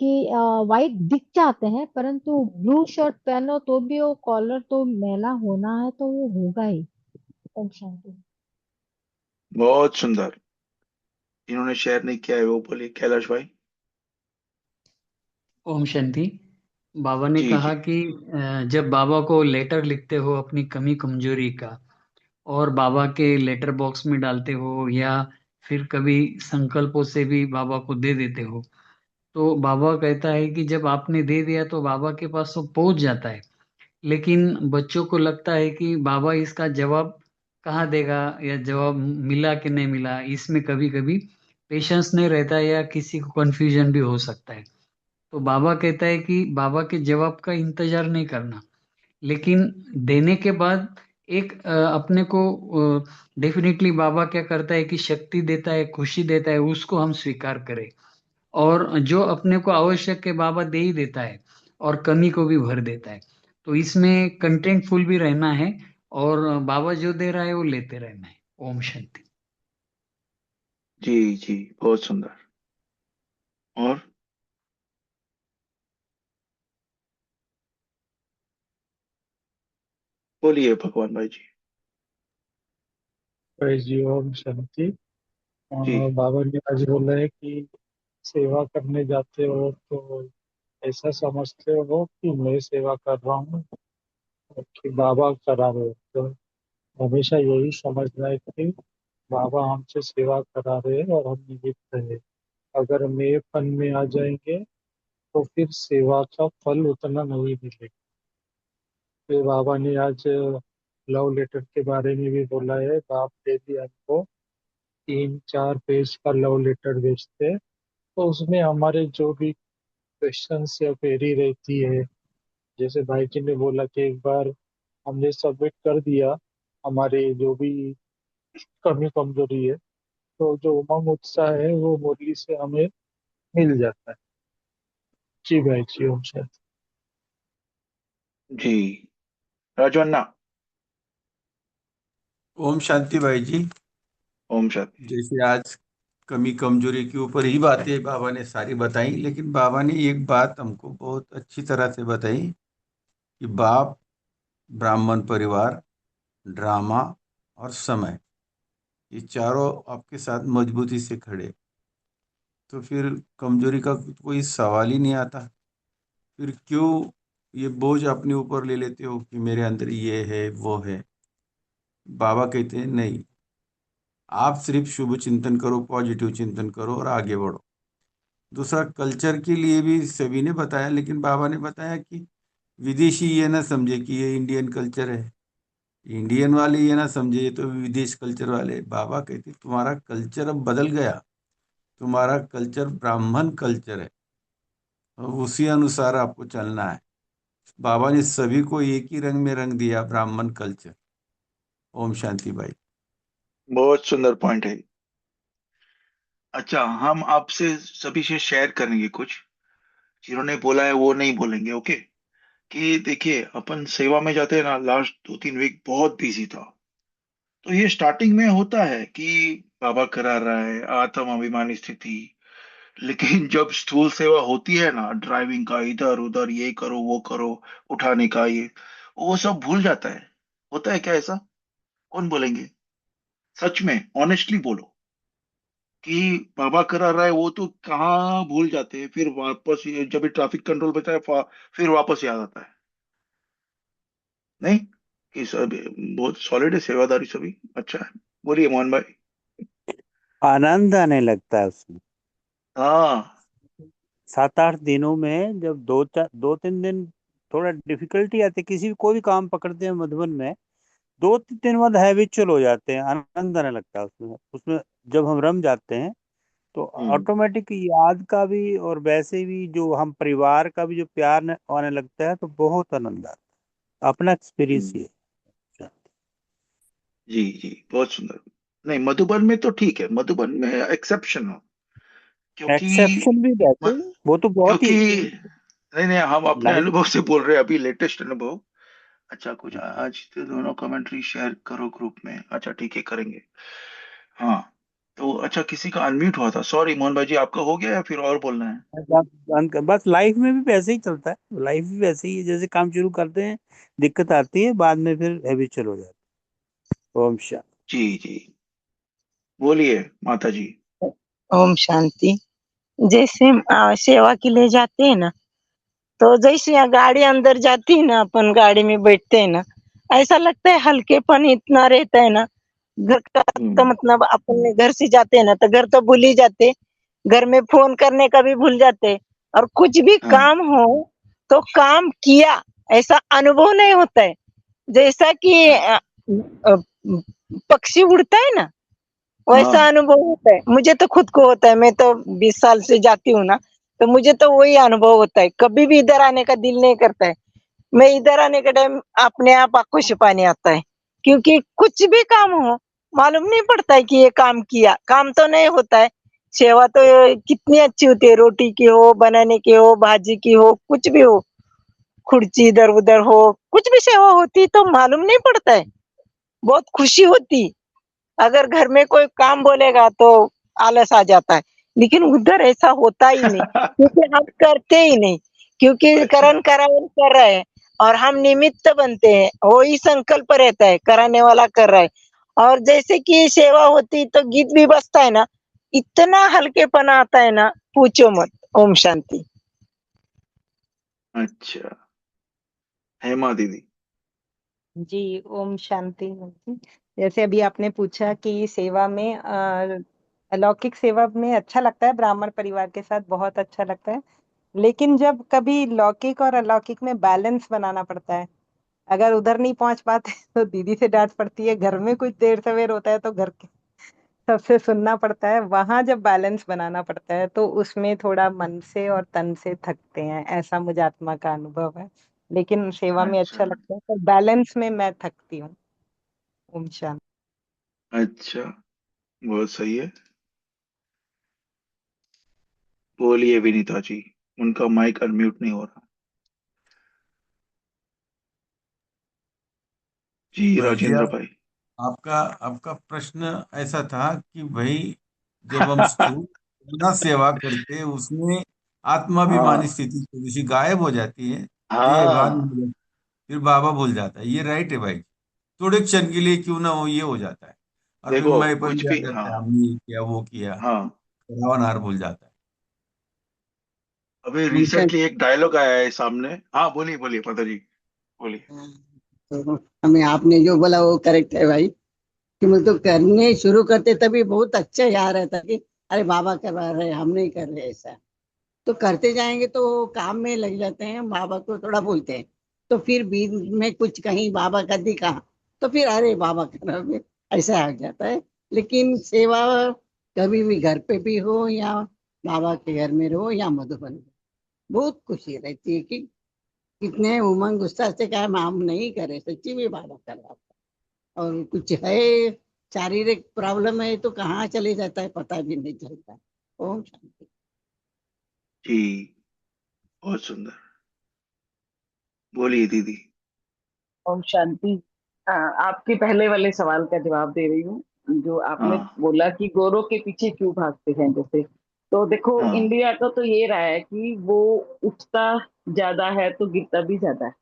कि वाइट दिख जाते हैं, परंतु ब्लू शर्ट पहनो तो भी वो कॉलर तो मैला होना है तो वो होगा ही। ओम शांति। बहुत सुंदर। जिन्होंने शेयर नहीं किया है वो बोलिए, कैलाश भाई। ओम शांति। बाबा ने जी कहा जी। कि जब बाबा को लेटर लिखते हो अपनी कमी कमजोरी का, और बाबा के लेटर बॉक्स में डालते हो, या फिर कभी संकल्पों से भी बाबा को दे देते हो, तो बाबा कहता है कि जब आपने दे दिया तो बाबा के पास वो पहुंच जाता है। लेकिन बच्चों को लगता है कि बाबा इसका जवाब कहाँ देगा, या जवाब मिला कि नहीं मिला, इसमें कभी कभी पेशेंस नहीं रहता, या किसी को कंफ्यूजन भी हो सकता है। तो बाबा कहता है कि बाबा के जवाब का इंतजार नहीं करना, लेकिन देने के बाद एक अपने को डेफिनेटली बाबा क्या करता है कि शक्ति देता है, खुशी देता है, उसको हम स्वीकार करें। और जो अपने को आवश्यक है बाबा दे ही देता है, और कमी को भी भर देता है। तो इसमें कंटेंटफुल भी रहना है, और बाबा जो दे रहा है वो लेते रहना है। ओम शांति। जी जी, बहुत सुंदर। और बोलिए भगवान भाई जी। praise you, Om Shanti. जी बाबा ने आज बोला है कि सेवा करने जाते हो तो ऐसा समझते हो कि मैं सेवा कर रहा हूँ और कि बाबा करा रहे हो। तो हमेशा यही समझना है कि बाबा हमसे सेवा करा रहे हैं और हम निमित्त हैं। अगर मेपन में आ जाएंगे तो फिर सेवा का फल उतना नहीं मिलेगा। फिर बाबा ने आज लव लेटर के बारे में भी बोला है। बाप डेली हमको 3-4 पेज का लव लेटर भेजते हैं, तो उसमें हमारे जो भी क्वेश्चंस या क्वेरी रहती है, जैसे भाई जी ने बोला कि एक बार हमने सबमिट कर दिया हमारे जो भी कमी कमजोरी है, तो जो उमंग उत्साह है वो मुरली से हमें मिल जाता है। जी भाई जी, ओम शांति। जी। राजवन्ना। ओम शांति भाई जी। ओम शांति। जैसे आज कमी कमजोरी के ऊपर ही बातें बाबा ने सारी बताई, लेकिन बाबा ने एक बात हमको बहुत अच्छी तरह से बताई कि बाप, ब्राह्मण परिवार, ड्रामा और समय, ये चारों आपके साथ मजबूती से खड़े, तो फिर कमजोरी का कोई सवाल ही नहीं आता। फिर क्यों ये बोझ अपने ऊपर ले लेते हो कि मेरे अंदर ये है वो है। बाबा कहते हैं नहीं, आप सिर्फ शुभ चिंतन करो, पॉजिटिव चिंतन करो और आगे बढ़ो। दूसरा, कल्चर के लिए भी सभी ने बताया, लेकिन बाबा ने बताया कि विदेशी ये ना समझे कि ये इंडियन कल्चर है, इंडियन वाले ये ना समझे ये तो विदेश कल्चर वाले। बाबा कहते तुम्हारा कल्चर अब बदल गया, तुम्हारा कल्चर ब्राह्मण कल्चर है और उसी अनुसार आपको चलना है। बाबा ने सभी को एक ही रंग में रंग दिया, ब्राह्मण कल्चर। ओम शांति भाई। बहुत सुंदर पॉइंट है। अच्छा, हम आपसे सभी से शेयर करेंगे कुछ। जिन्होंने बोला है वो नहीं बोलेंगे, ओके। कि देखिए, अपन सेवा में जाते हैं ना, लास्ट 2-3 वीक बहुत बिजी था। तो ये स्टार्टिंग में होता है कि बाबा करा रहा है, आत्म अभिमानी स्थिति। लेकिन जब स्थूल सेवा होती है ना, ड्राइविंग का इधर उधर, ये करो वो करो, उठाने का ये, वो सब भूल जाता है। होता है क्या ऐसा? कौन बोलेंगे? सच में ऑनेस्टली बोलो कि बाबा करा रहा है वो तो कहाँ भूल जाते हैं, फिर वापस जब भी ट्रैफिक कंट्रोल बचा है फिर वापस याद आता है। नहीं कि सब बहुत सॉलिड है, सेवादारी सभी अच्छा है। बोलिए मोहन भाई। आनंद आने लगता है उसमें। हाँ। 7-8 दिनों में जब 2-3 दिन थोड़ा डिफिकल्टी आती है, किसी भी कोई भी काम पकड़ते हैं मधुबन में, 2-3 दिन बाद हैबिचुअल हो जाते हैं, आनंद आने लगता है उसमें उसमें जब हम रम जाते हैं तो हम्म। ऑटोमेटिक याद का भी और वैसे भी जो हम परिवार का भी जो प्यार आने लगता है तो बहुत आनंद आता अपना एक्सपीरियंस ही है। जी जी, बहुत सुंदर। नहीं, मधुबन में तो ठीक है, मधुबन में एक्सेप्शन हो, क्योंकि एक्सेप्शन भी रहते म- हैं, वो तो बहुत क्योंकि ही नहीं नहीं, हम अपने लाइफ। अनुभव से बोल रहे हैं, अभी लेटेस्ट अनुभव। अच्छा, कुछ आज तो दोनों कमेंट्री शेयर करो ग्रुप में, अच्छा ठीक है, करेंगे। हाँ, तो अच्छा, किसी का अनम्यूट हुआ था, सॉरी मोहन भाई जी, आपका हो गया या फिर और बोलना है? बस लाइफ में भी वैसे ही चलता है, लाइफ भी वैसे ही है, जैसे काम शुरू करते हैं दिक्कत आती है, बाद में फिर हैबिचुअल हो जाता है। ओम शांति। जी जी, बोलिए माता जी। ओम शांति। जैसे हम सेवा के लिए जाते हैं ना, तो जैसे यहाँ गाड़ी अंदर जाती है ना, अपन गाड़ी में बैठते हैं ना, ऐसा लगता है हल्केपन इतना रहता है ना। घर का तो मतलब अपन घर से जाते हैं ना, तो घर तो भूल ही जाते, घर में फोन करने का भी भूल जाते, और कुछ भी हाँ काम हो तो काम किया ऐसा अनुभव नहीं होता है। जैसा कि हाँ अ, पक्षी उड़ता है ना, वैसा हाँ, अनुभव होता है। मुझे तो खुद को होता है, मैं तो 20 साल से जाती हूँ ना, तो मुझे तो वही अनुभव होता है। कभी भी इधर आने का दिल नहीं करता है। मैं इधर आने के टाइम अपने आप आंखों से पानी आता है, क्योंकि कुछ भी काम हो मालूम नहीं पड़ता है कि ये काम किया, काम तो नहीं होता है। सेवा तो कितनी अच्छी होती है, रोटी की हो, बनाने की हो, भाजी की हो, कुछ भी हो, खुर्ची इधर उधर हो, कुछ भी सेवा होती तो मालूम नहीं पड़ता है, बहुत खुशी होती। अगर घर में कोई काम बोलेगा तो आलस आ जाता है, लेकिन उधर ऐसा होता ही नहीं, क्योंकि हम करते ही नहीं, क्योंकि अच्छा करण करावन कर रहे हैं और हम निमित्त बनते हैं। वही संकल्प रहता है, कराने वाला कर रहा है। और जैसे कि सेवा होती तो गीत भी बजता है ना, इतना हल्केपना आता है ना, पूछो मत। ओम शांति। अच्छा, हेमा दीदी। जी, ओम शांति। जैसे अभी आपने पूछा कि सेवा में अलौकिक सेवा में अच्छा लगता है, ब्राह्मण परिवार के साथ बहुत अच्छा लगता है। लेकिन जब कभी लौकिक और अलौकिक में बैलेंस बनाना पड़ता है, अगर उधर नहीं पहुंच पाते तो दीदी से डांट पड़ती है, घर में कुछ देर सवेर होता है तो घर के सबसे सुनना पड़ता है। वहां जब बैलेंस बनाना पड़ता है तो उसमें थोड़ा मन से और तन से थकते हैं, ऐसा मुझे आत्मा का अनुभव है। लेकिन सेवा में अच्छा अच्छा लगता है, पर बैलेंस में मैं थकती हूँ। ओम शांति। अच्छा, बहुत सही है। बोलिए विनीता जी, उनका माइक अनम्यूट नहीं हो रहा। जी भैया, राजेंद्र भाई। आपका आपका प्रश्न ऐसा था कि भाई, जब हम स्थूल ना सेवा करते उसमें आत्माभिमानी हाँ स्थिति थोड़ी सी गायब हो जाती है, देहभान हाँ, हो जाता है, फिर बाबा भूल जाता है। ये राइट है भाई, थोड़े क्षण के लिए क्यों ना हो ये हो जाता है, और फिर देखो मैंपन कुछ भी आ भी, हाँ जाता है, हमने ये किया वो किया, हाँ, रावण भूल जाता है। अभी उनका रिसेंटली एक डायलॉग आया है सामने। हाँ बोलिए बोलिए माता जी, बोलिए। तो हमें आपने जो बोला वो करेक्ट है भाई, कि मतलब करने शुरू करते तभी बहुत अच्छा याद रहता कि अरे बाबा करवा रहे हम नहीं कर रहे ऐसा। तो करते जाएंगे तो काम में लग जाते हैं, बाबा को थोड़ा भूलते हैं। तो फिर बीच में कुछ कहीं बाबा का दिखा तो फिर अरे बाबा कर रहा है, ऐसा आ जाता है। लेकिन सेवा कभी भी घर पे भी हो या बाबा के घर में रहो या मधुबन में, बहुत खुशी रहती है कि कितने उमंग उत्साह से क्या हम नहीं करे, सच्ची में बाबा कर रहा था। और कुछ है शारीरिक प्रॉब्लम है तो कहाँ चले जाता है पता भी नहीं चलता। ओम शांति। जी, बहुत सुंदर। बोलिए दीदी। ओम शांति। आपके पहले वाले सवाल का जवाब दे रही हूँ, जो आपने हाँ बोला कि गोरों के पीछे क्यों भागते हैं। जैसे तो देखो, हाँ, इंडिया का तो ये रहा है कि वो उठता ज्यादा है तो गिरता भी ज्यादा है।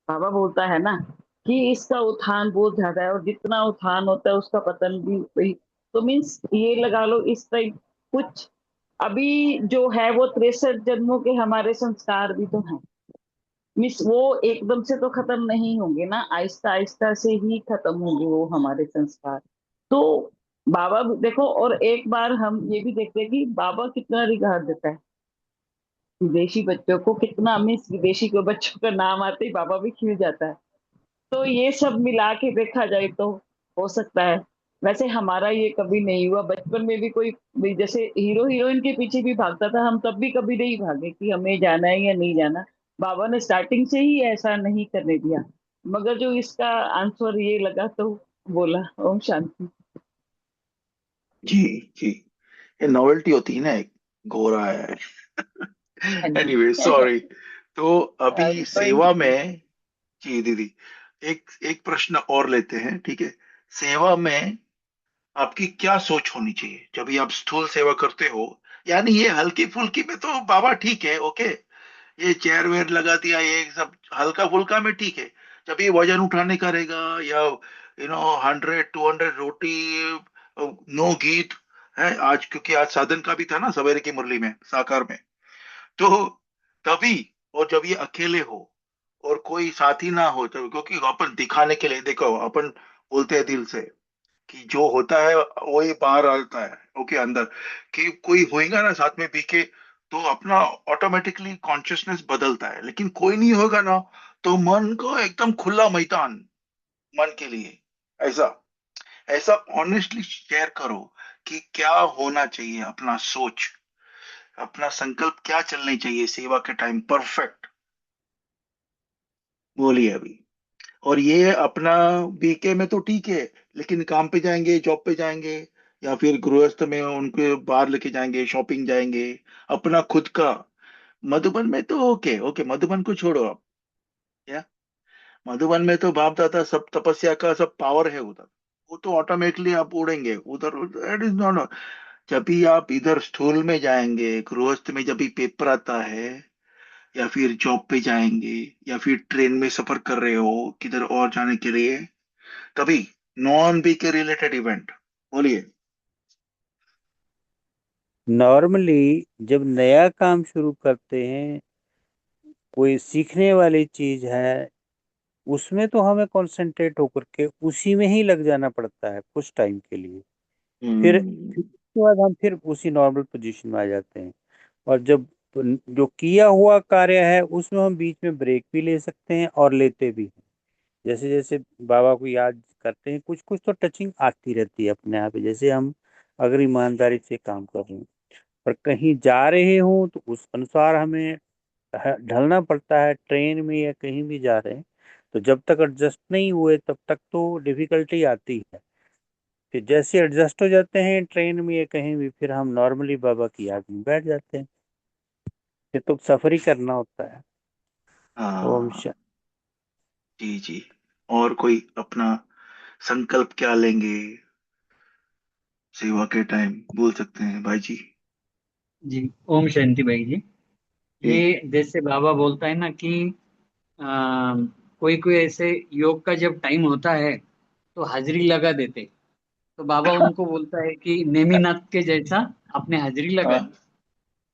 बाबा बोलता है ना कि इसका उत्थान बहुत ज्यादा है, और जितना उत्थान होता है उसका पतन भी वही। तो मीन्स ये लगा लो इस टाइप कुछ। अभी जो है वो 63 जन्मों के हमारे संस्कार भी तो हैं। मिस वो एकदम से तो खत्म नहीं होंगे ना, आहिस्ता आहिस्ता से ही खत्म होंगे वो हमारे संस्कार। तो बाबा देखो, और एक बार हम ये भी देखते हैं कि बाबा कितना रिगार्ड देता है विदेशी बच्चों को, कितना मिस विदेशी को बच्चों का नाम आते ही बाबा भी खिल जाता है। तो ये सब मिला के देखा जाए तो हो सकता है। वैसे हमारा ये कभी नहीं हुआ बचपन में भी कोई भी, जैसे हीरो हीरोइन के पीछे भी भागता था, हम तब भी कभी नहीं भागे कि हमें जाना है या नहीं जाना। बाबा ने स्टार्टिंग से ही ऐसा नहीं करने दिया। मगर जो इसका आंसर ये लगा तो बोला। ओम शांति। जी जी, ये नॉवेल्टी होती है ना, एक गोरा है। हाँ जी। Anyway sorry. तो अभी कोई सेवा में, जी दीदी, एक एक प्रश्न और लेते हैं, ठीक है। सेवा में आपकी क्या सोच होनी चाहिए जब भी आप स्थूल सेवा करते हो? यानी ये हल्की फुल्की में तो बाबा ठीक है, ओके, ये चेयर वेयर लगा दिया, ये सब हल्का फुल्का में ठीक है। जब ये वजन उठाने का रहेगा, या 100 200 रोटी, नो गीत है आज, क्योंकि आज साधन का भी था ना सवेरे की मुरली में साकार में, तो तभी, और जब ये अकेले हो और कोई साथी ना हो, तो क्योंकि अपन दिखाने के लिए, देखो अपन बोलते हैं दिल से कि जो होता है वही बाहर आता है, ओके, अंदर, कि कोई होएगा ना साथ में पी के, तो अपना ऑटोमेटिकली कॉन्शियसनेस बदलता है। लेकिन कोई नहीं होगा ना, तो मन को एकदम खुला मैदान, मन के लिए, ऐसा ऐसा ऑनेस्टली शेयर करो कि क्या होना चाहिए, अपना सोच, अपना संकल्प क्या चलनी चाहिए सेवा के टाइम, परफेक्ट बोलिए अभी। और ये अपना बीके में तो ठीक है, लेकिन काम पे जाएंगे, जॉब पे जाएंगे, या फिर गृहस्थ में उनके बाहर लेके जाएंगे, शॉपिंग जाएंगे, अपना खुद का, मधुबन में तो ओके ओके, मधुबन को छोड़ो आप, या मधुबन में तो बाप दादा सब तपस्या का सब पावर है उधर, वो तो ऑटोमेटिकली आप उड़ेंगे उधर, इट इज नॉट। जब भी आप इधर स्थूल में जाएंगे, गृहस्थ में जब भी पेपर आता है, या फिर जॉब पे जाएंगे, या फिर ट्रेन में सफर कर रहे हो किधर और जाने के लिए, तभी नॉन बी के रिलेटेड इवेंट, बोलिए। नॉर्मली जब नया काम शुरू करते हैं, कोई सीखने वाली चीज है, उसमें तो हमें कंसंट्रेट होकर के उसी में ही लग जाना पड़ता है कुछ टाइम के लिए। फिर हम्म। उसके बाद हम फिर उसी नॉर्मल पोजीशन में आ जाते हैं। और जब जो किया हुआ कार्य है उसमें हम बीच में ब्रेक भी ले सकते हैं और लेते भी हैं। जैसे जैसे बाबा को याद करते हैं, कुछ कुछ तो टचिंग आती रहती है अपने आप ही। जैसे हम अगर ईमानदारी से काम कर रहे हैं और कहीं जा रहे हो तो उस अनुसार हमें ढलना पड़ता है, ट्रेन में या कहीं भी जा रहे हैं। तो जब तक एडजस्ट नहीं हुए तब तक तो डिफिकल्टी आती है। फिर जैसे एडजस्ट हो जाते हैं ट्रेन में या कहीं भी, फिर हम नॉर्मली बाबा की याद में बैठ जाते हैं। फिर तो सफर ही करना होता है। ओम हाँ, शांति। जी जी। और कोई अपना संकल्प क्या लेंगे सेवा के टाइम, बोल सकते हैं भाई जी। जी। ओम शांति भाई जी। जी। ये जैसे बाबा बोलता है ना कि आ, कोई कोई ऐसे योग का जब टाइम होता है तो हाजिरी लगा देते। तो बाबा उनको बोलता है कि नेमिनाथ के जैसा आपने हाजिरी लगा दी। हाँ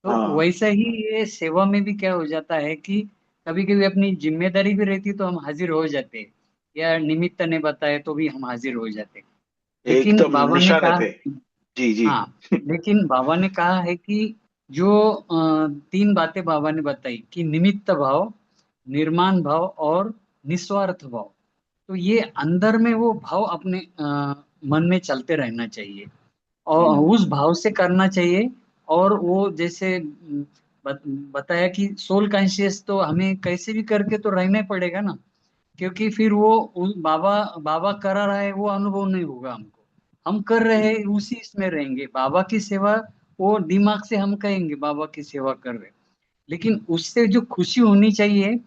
तो हाँ। वैसा ही ये सेवा में भी क्या हो जाता है कि कभी कभी अपनी जिम्मेदारी भी रहती है तो हम हाजिर हो जाते हैं, या निमित्त ने बताया तो भी हम हाजिर हो जाते हैं। लेकिन एकदम बाबा ने निशाने कहा, पे। जी जी। हाँ, लेकिन बाबा ने कहा है कि जो तीन बातें बाबा ने बताई कि निमित्त भाव, निर्माण भाव और निस्वार्थ भाव। तो ये अंदर में वो भाव अपने मन में चलते रहना चाहिए और उस हम्म भाव से करना चाहिए। और वो जैसे बताया कि सोल कॉन्शियस तो हमें कैसे भी करके तो रहना ही पड़ेगा ना, क्योंकि फिर वो बाबा बाबा करा रहा है वो अनुभव नहीं होगा हमको। हम कर रहे हैं उसी इसमें रहेंगे बाबा की सेवा। वो दिमाग से हम कहेंगे बाबा की सेवा कर रहे हैं, लेकिन उससे जो खुशी होनी चाहिए,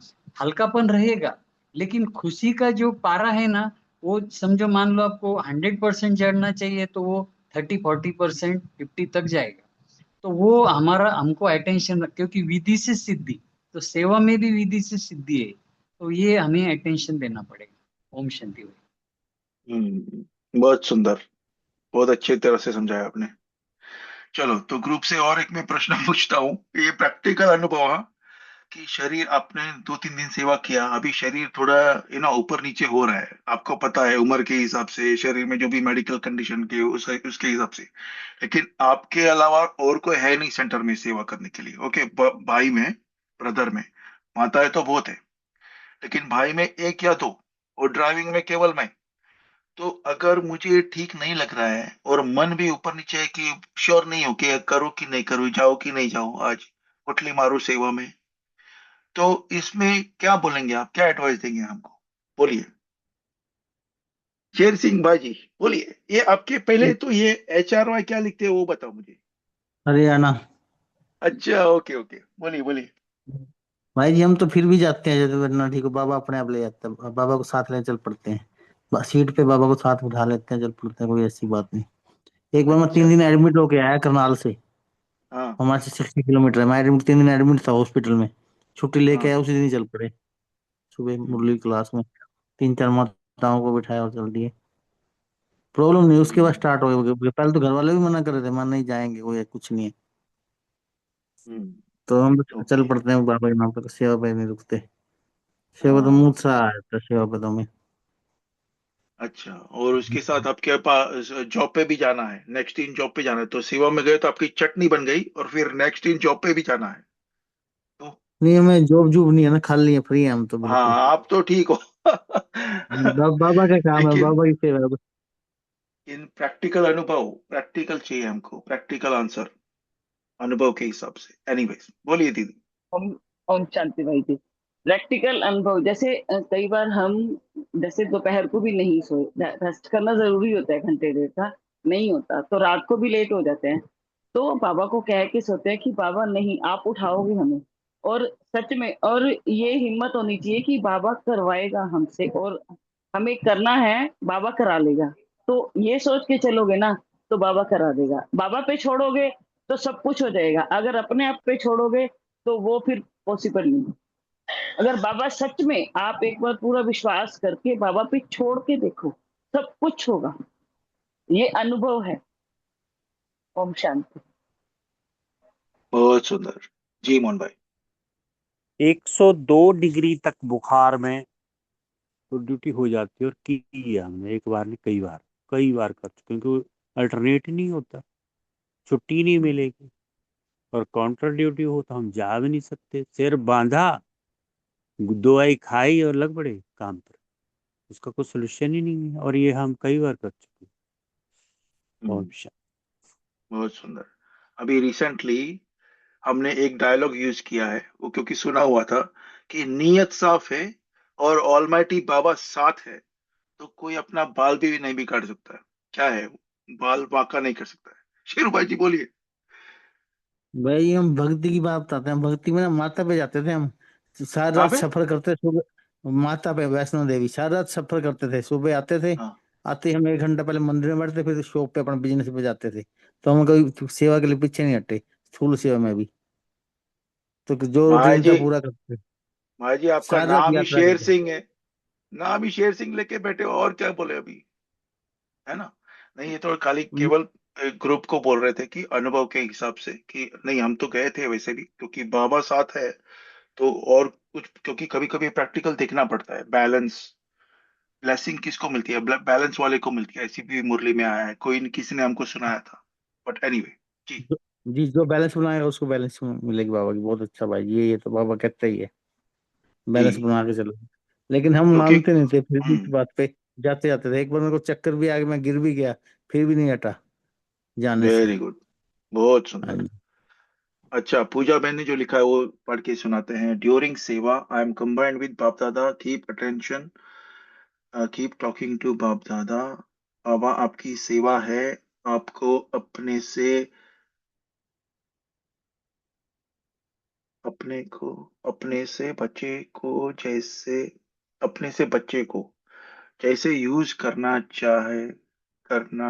हल्कापन रहेगा। लेकिन खुशी का जो पारा है ना, वो समझो मान लो आपको 100% चढ़ना चाहिए तो वो 30 40% 50 तक जाएगा। तो वो हमारा हमको अटेंशन, क्योंकि विधि से सिद्धि, तो सेवा में भी विधि से सिद्धि है। तो ये हमें अटेंशन देना पड़ेगा। ओम शांति भाई। बहुत सुंदर, बहुत अच्छे तरह से समझाया आपने। चलो, तो ग्रुप से और एक मैं प्रश्न पूछता हूँ, ये प्रैक्टिकल अनुभव है कि शरीर, आपने 2 3 दिन सेवा किया, अभी शरीर थोड़ा ऊपर नीचे हो रहा है, आपको पता है उम्र के हिसाब से, शरीर में जो भी मेडिकल कंडीशन के उसके हिसाब से। लेकिन आपके अलावा और कोई है नहीं सेंटर में सेवा करने के लिए, ओके, भाई में, ब्रदर में, माताएं तो बहुत है, लेकिन भाई में एक या दो, और ड्राइविंग में केवल मैं। तो अगर मुझे ठीक नहीं लग रहा है और मन भी ऊपर नीचे है कि श्योर नहीं हो कि करूँ कि नहीं करूँ, जाओ कि नहीं जाऊँ आज, कुटली मारू सेवा में, तो इसमें क्या बोलेंगे आप, क्या एडवाइस देंगे हमको? बोलिए। शेर सिंह भाई बोलिए। ये आपके पहले तो ये HRY क्या लिखते हैं वो बताओ मुझे। हरियाणा। अच्छा, ओके ओके, बोलिए बोलिए। भाई जी हम तो फिर भी जाते हैं, जैसे वरना ठीक हो, बाबा अपने आप ले जाते हैं, बाबा को साथ ले चल पड़ते हैं, सीट पे बाबा को साथ बिठा लेते हैं, चल पड़ते हैं, कोई ऐसी बात नहीं। एक बार मैं अच्छा 3 दिन अच्छा। एडमिट होके आया करनाल से, हाँ हमारे से 60 किलोमीटर है, मैं एडमिट 3 दिन एडमिट था हॉस्पिटल में, छुट्टी लेके हाँ। आया, उसी दिन ही चल पड़े। सुबह हम्म, मुरली क्लास में 3-4 माताओं को बिठाया और चल दिए, प्रॉब्लम नहीं, उसके बाद हम्म, स्टार्ट हो गया। पहले तो घर वाले भी मना कर रहे थे, मान नहीं जाएंगे, कोई कुछ नहीं है, तो हम तो चल ओके। पड़ते हैं बाबा के नाम पर, सेवा पे नहीं रुकते। सेवा तो मुंह हाँ। सा आया था सेवा पे तो हमें। अच्छा, और उसके साथ आपके पास जॉब पे भी जाना है, नेक्स्ट दिन जॉब पे जाना है, तो सेवा में गए तो आपकी चटनी बन गई और फिर नेक्स्ट दिन जॉब पे भी जाना है तो। नहीं हमें जॉब जूब नहीं है ना, खाली है, फ्री है हम तो हाँ, बिल्कुल। आप तो ठीक हो। बाबा का काम है, लेकिन बाबा की सेवा है बस। इन प्रैक्टिकल अनुभव, प्रैक्टिकल चाहिए हमको, प्रैक्टिकल आंसर अनुभव के हिसाब से। एनीवेज बोलिए दीदी। ओम ओम शांति भाई जी। प्रैक्टिकल अनुभव जैसे कई बार हम जैसे दोपहर को भी नहीं सोए, रेस्ट करना जरूरी होता है घंटे देर का, नहीं होता तो रात को भी लेट हो जाते हैं, तो बाबा को कह के सोते हैं कि बाबा नहीं, आप उठाओगे हमें। और सच में, और ये हिम्मत होनी चाहिए कि बाबा करवाएगा हमसे, और हमें करना है, बाबा करा लेगा। तो ये सोच के चलोगे ना, तो बाबा करा देगा। बाबा पे छोड़ोगे तो सब कुछ हो जाएगा, अगर अपने आप पे छोड़ोगे तो वो फिर पॉसिबल नहीं। अगर बाबा सच में, आप एक बार पूरा विश्वास करके बाबा पे छोड़ के देखो, सब कुछ होगा। ये अनुभव है। ओम शांति। बहुत सुंदर। जी मोहन भाई। 102 डिग्री तक बुखार में तो ड्यूटी हो जाती है, और की है हमने, एक बार नहीं कई बार कर चुके, क्योंकि अल्टरनेट नहीं होता, छुट्टी नहीं मिलेगी, और काउंटर ड्यूटी हो तो हम जा भी नहीं सकते, सिर बांधा, दवाई खाई और लग पड़े काम पर, उसका कोई सोल्यूशन ही नहीं है, और ये हम कई बार कर चुके हैं। हम्म, बहुत सुंदर। अभी रिसेंटली हमने एक डायलॉग यूज किया है, वो क्योंकि सुना हुआ था कि नीयत साफ है और ऑलमाइटी बाबा साथ है, तो कोई अपना बाल भी नहीं बिगाड़ सकता है। क्या है वो? बाल बांका नहीं कर सकता है। शेरू भाई जी बोलिए। भाई हम भक्ति की बात बताते हैं, भक्ति में ना माता पे जाते थे हम, सारी कहाँ रात पे? सफर करते, सुबह माता पे वैष्णो देवी सारी रात सफर करते थे, सुबह आते थे, हाँ। आते ही हम 1 घंटा पहले मंदिर में बैठते, फिर शॉप पे अपना बिजनेस पे जाते थे, तो हम कभी सेवा के लिए पीछे नहीं हटे, स्थूल सेवा में भी, तो जो माया रूटीन था जी, पूरा करते थे, माया जी आपका सारी रात नाम ही यात्रा शेर करते। सिंह है। नाम ही शेर सिंह लेके बैठे हो, और क्या बोले अभी, है ना? नहीं, ये तो खाली केवल ग्रुप को बोल रहे थे कि अनुभव के हिसाब से कि नहीं, हम तो गए थे वैसे भी क्योंकि बाबा साथ है। तो और कुछ, क्योंकि कभी कभी प्रैक्टिकल देखना पड़ता है, बैलेंस। ब्लेसिंग किसको मिलती है? बैलेंस वाले को मिलती है, ऐसी भी मुरली में आया है, कोई किसी ने हमको सुनाया था। बट एनीवे जी। जी जो बैलेंस बनाएगा उसको बैलेंस मिलेगी बाबा की, बहुत अच्छा भाई, ये तो बाबा कहते ही है, जी। बैलेंस बना के चलो। लेकिन हम क्योंकि मानते नहीं थे, फिर भी इस हम्म, बात पे जाते जाते थे, एक बार मेरे को चक्कर भी आ गया, मैं गिर भी गया, फिर भी नहीं हटा जाने से। वेरी गुड, बहुत हाँ सुंदर। जी। अच्छा, पूजा बहन ने जो लिखा है वो पढ़ के सुनाते हैं। ड्यूरिंग सेवा आई एम कंबाइंड विद बाप दादा, keep attention, keep talking to बाप दादा। बाबा आपकी सेवा है, आपको अपने से बच्चे को जैसे अपने से बच्चे को जैसे यूज करना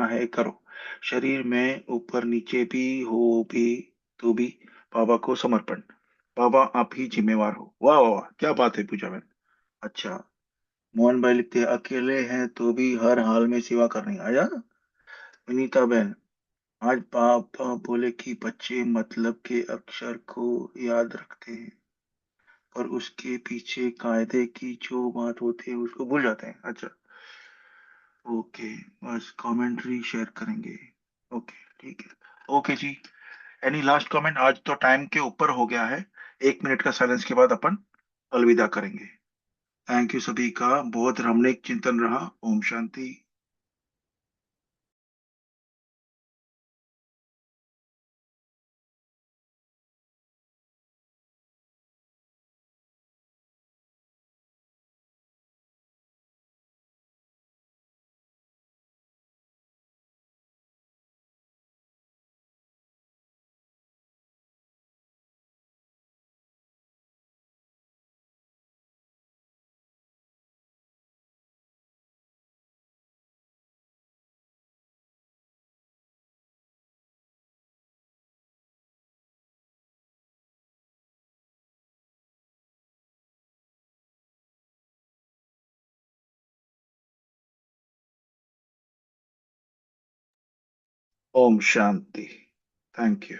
है करो। शरीर में ऊपर नीचे भी हो भी तो भी बाबा को समर्पण। बाबा आप ही जिम्मेवार हो। वाह वाह वाह, क्या बात है पूजा बहन। अच्छा, मोहन भाई लिखते हैं अकेले हैं तो भी हर हाल में सेवा करनी आया। विनीता बहन, आज पापा बोले कि बच्चे मतलब के अक्षर को याद रखते हैं और उसके पीछे कायदे की जो बात होती है उसको भूल जाते हैं। अच्छा, ओके, बस कमेंट्री शेयर करेंगे। ओके, ठीक है, ओके जी। Any last comment? आज तो टाइम के ऊपर हो गया है, 1 मिनट का साइलेंस के बाद अपन अलविदा करेंगे। थैंक यू सभी का, बहुत रमणीक चिंतन रहा। ओम शांति। ओम शांति। Thank you.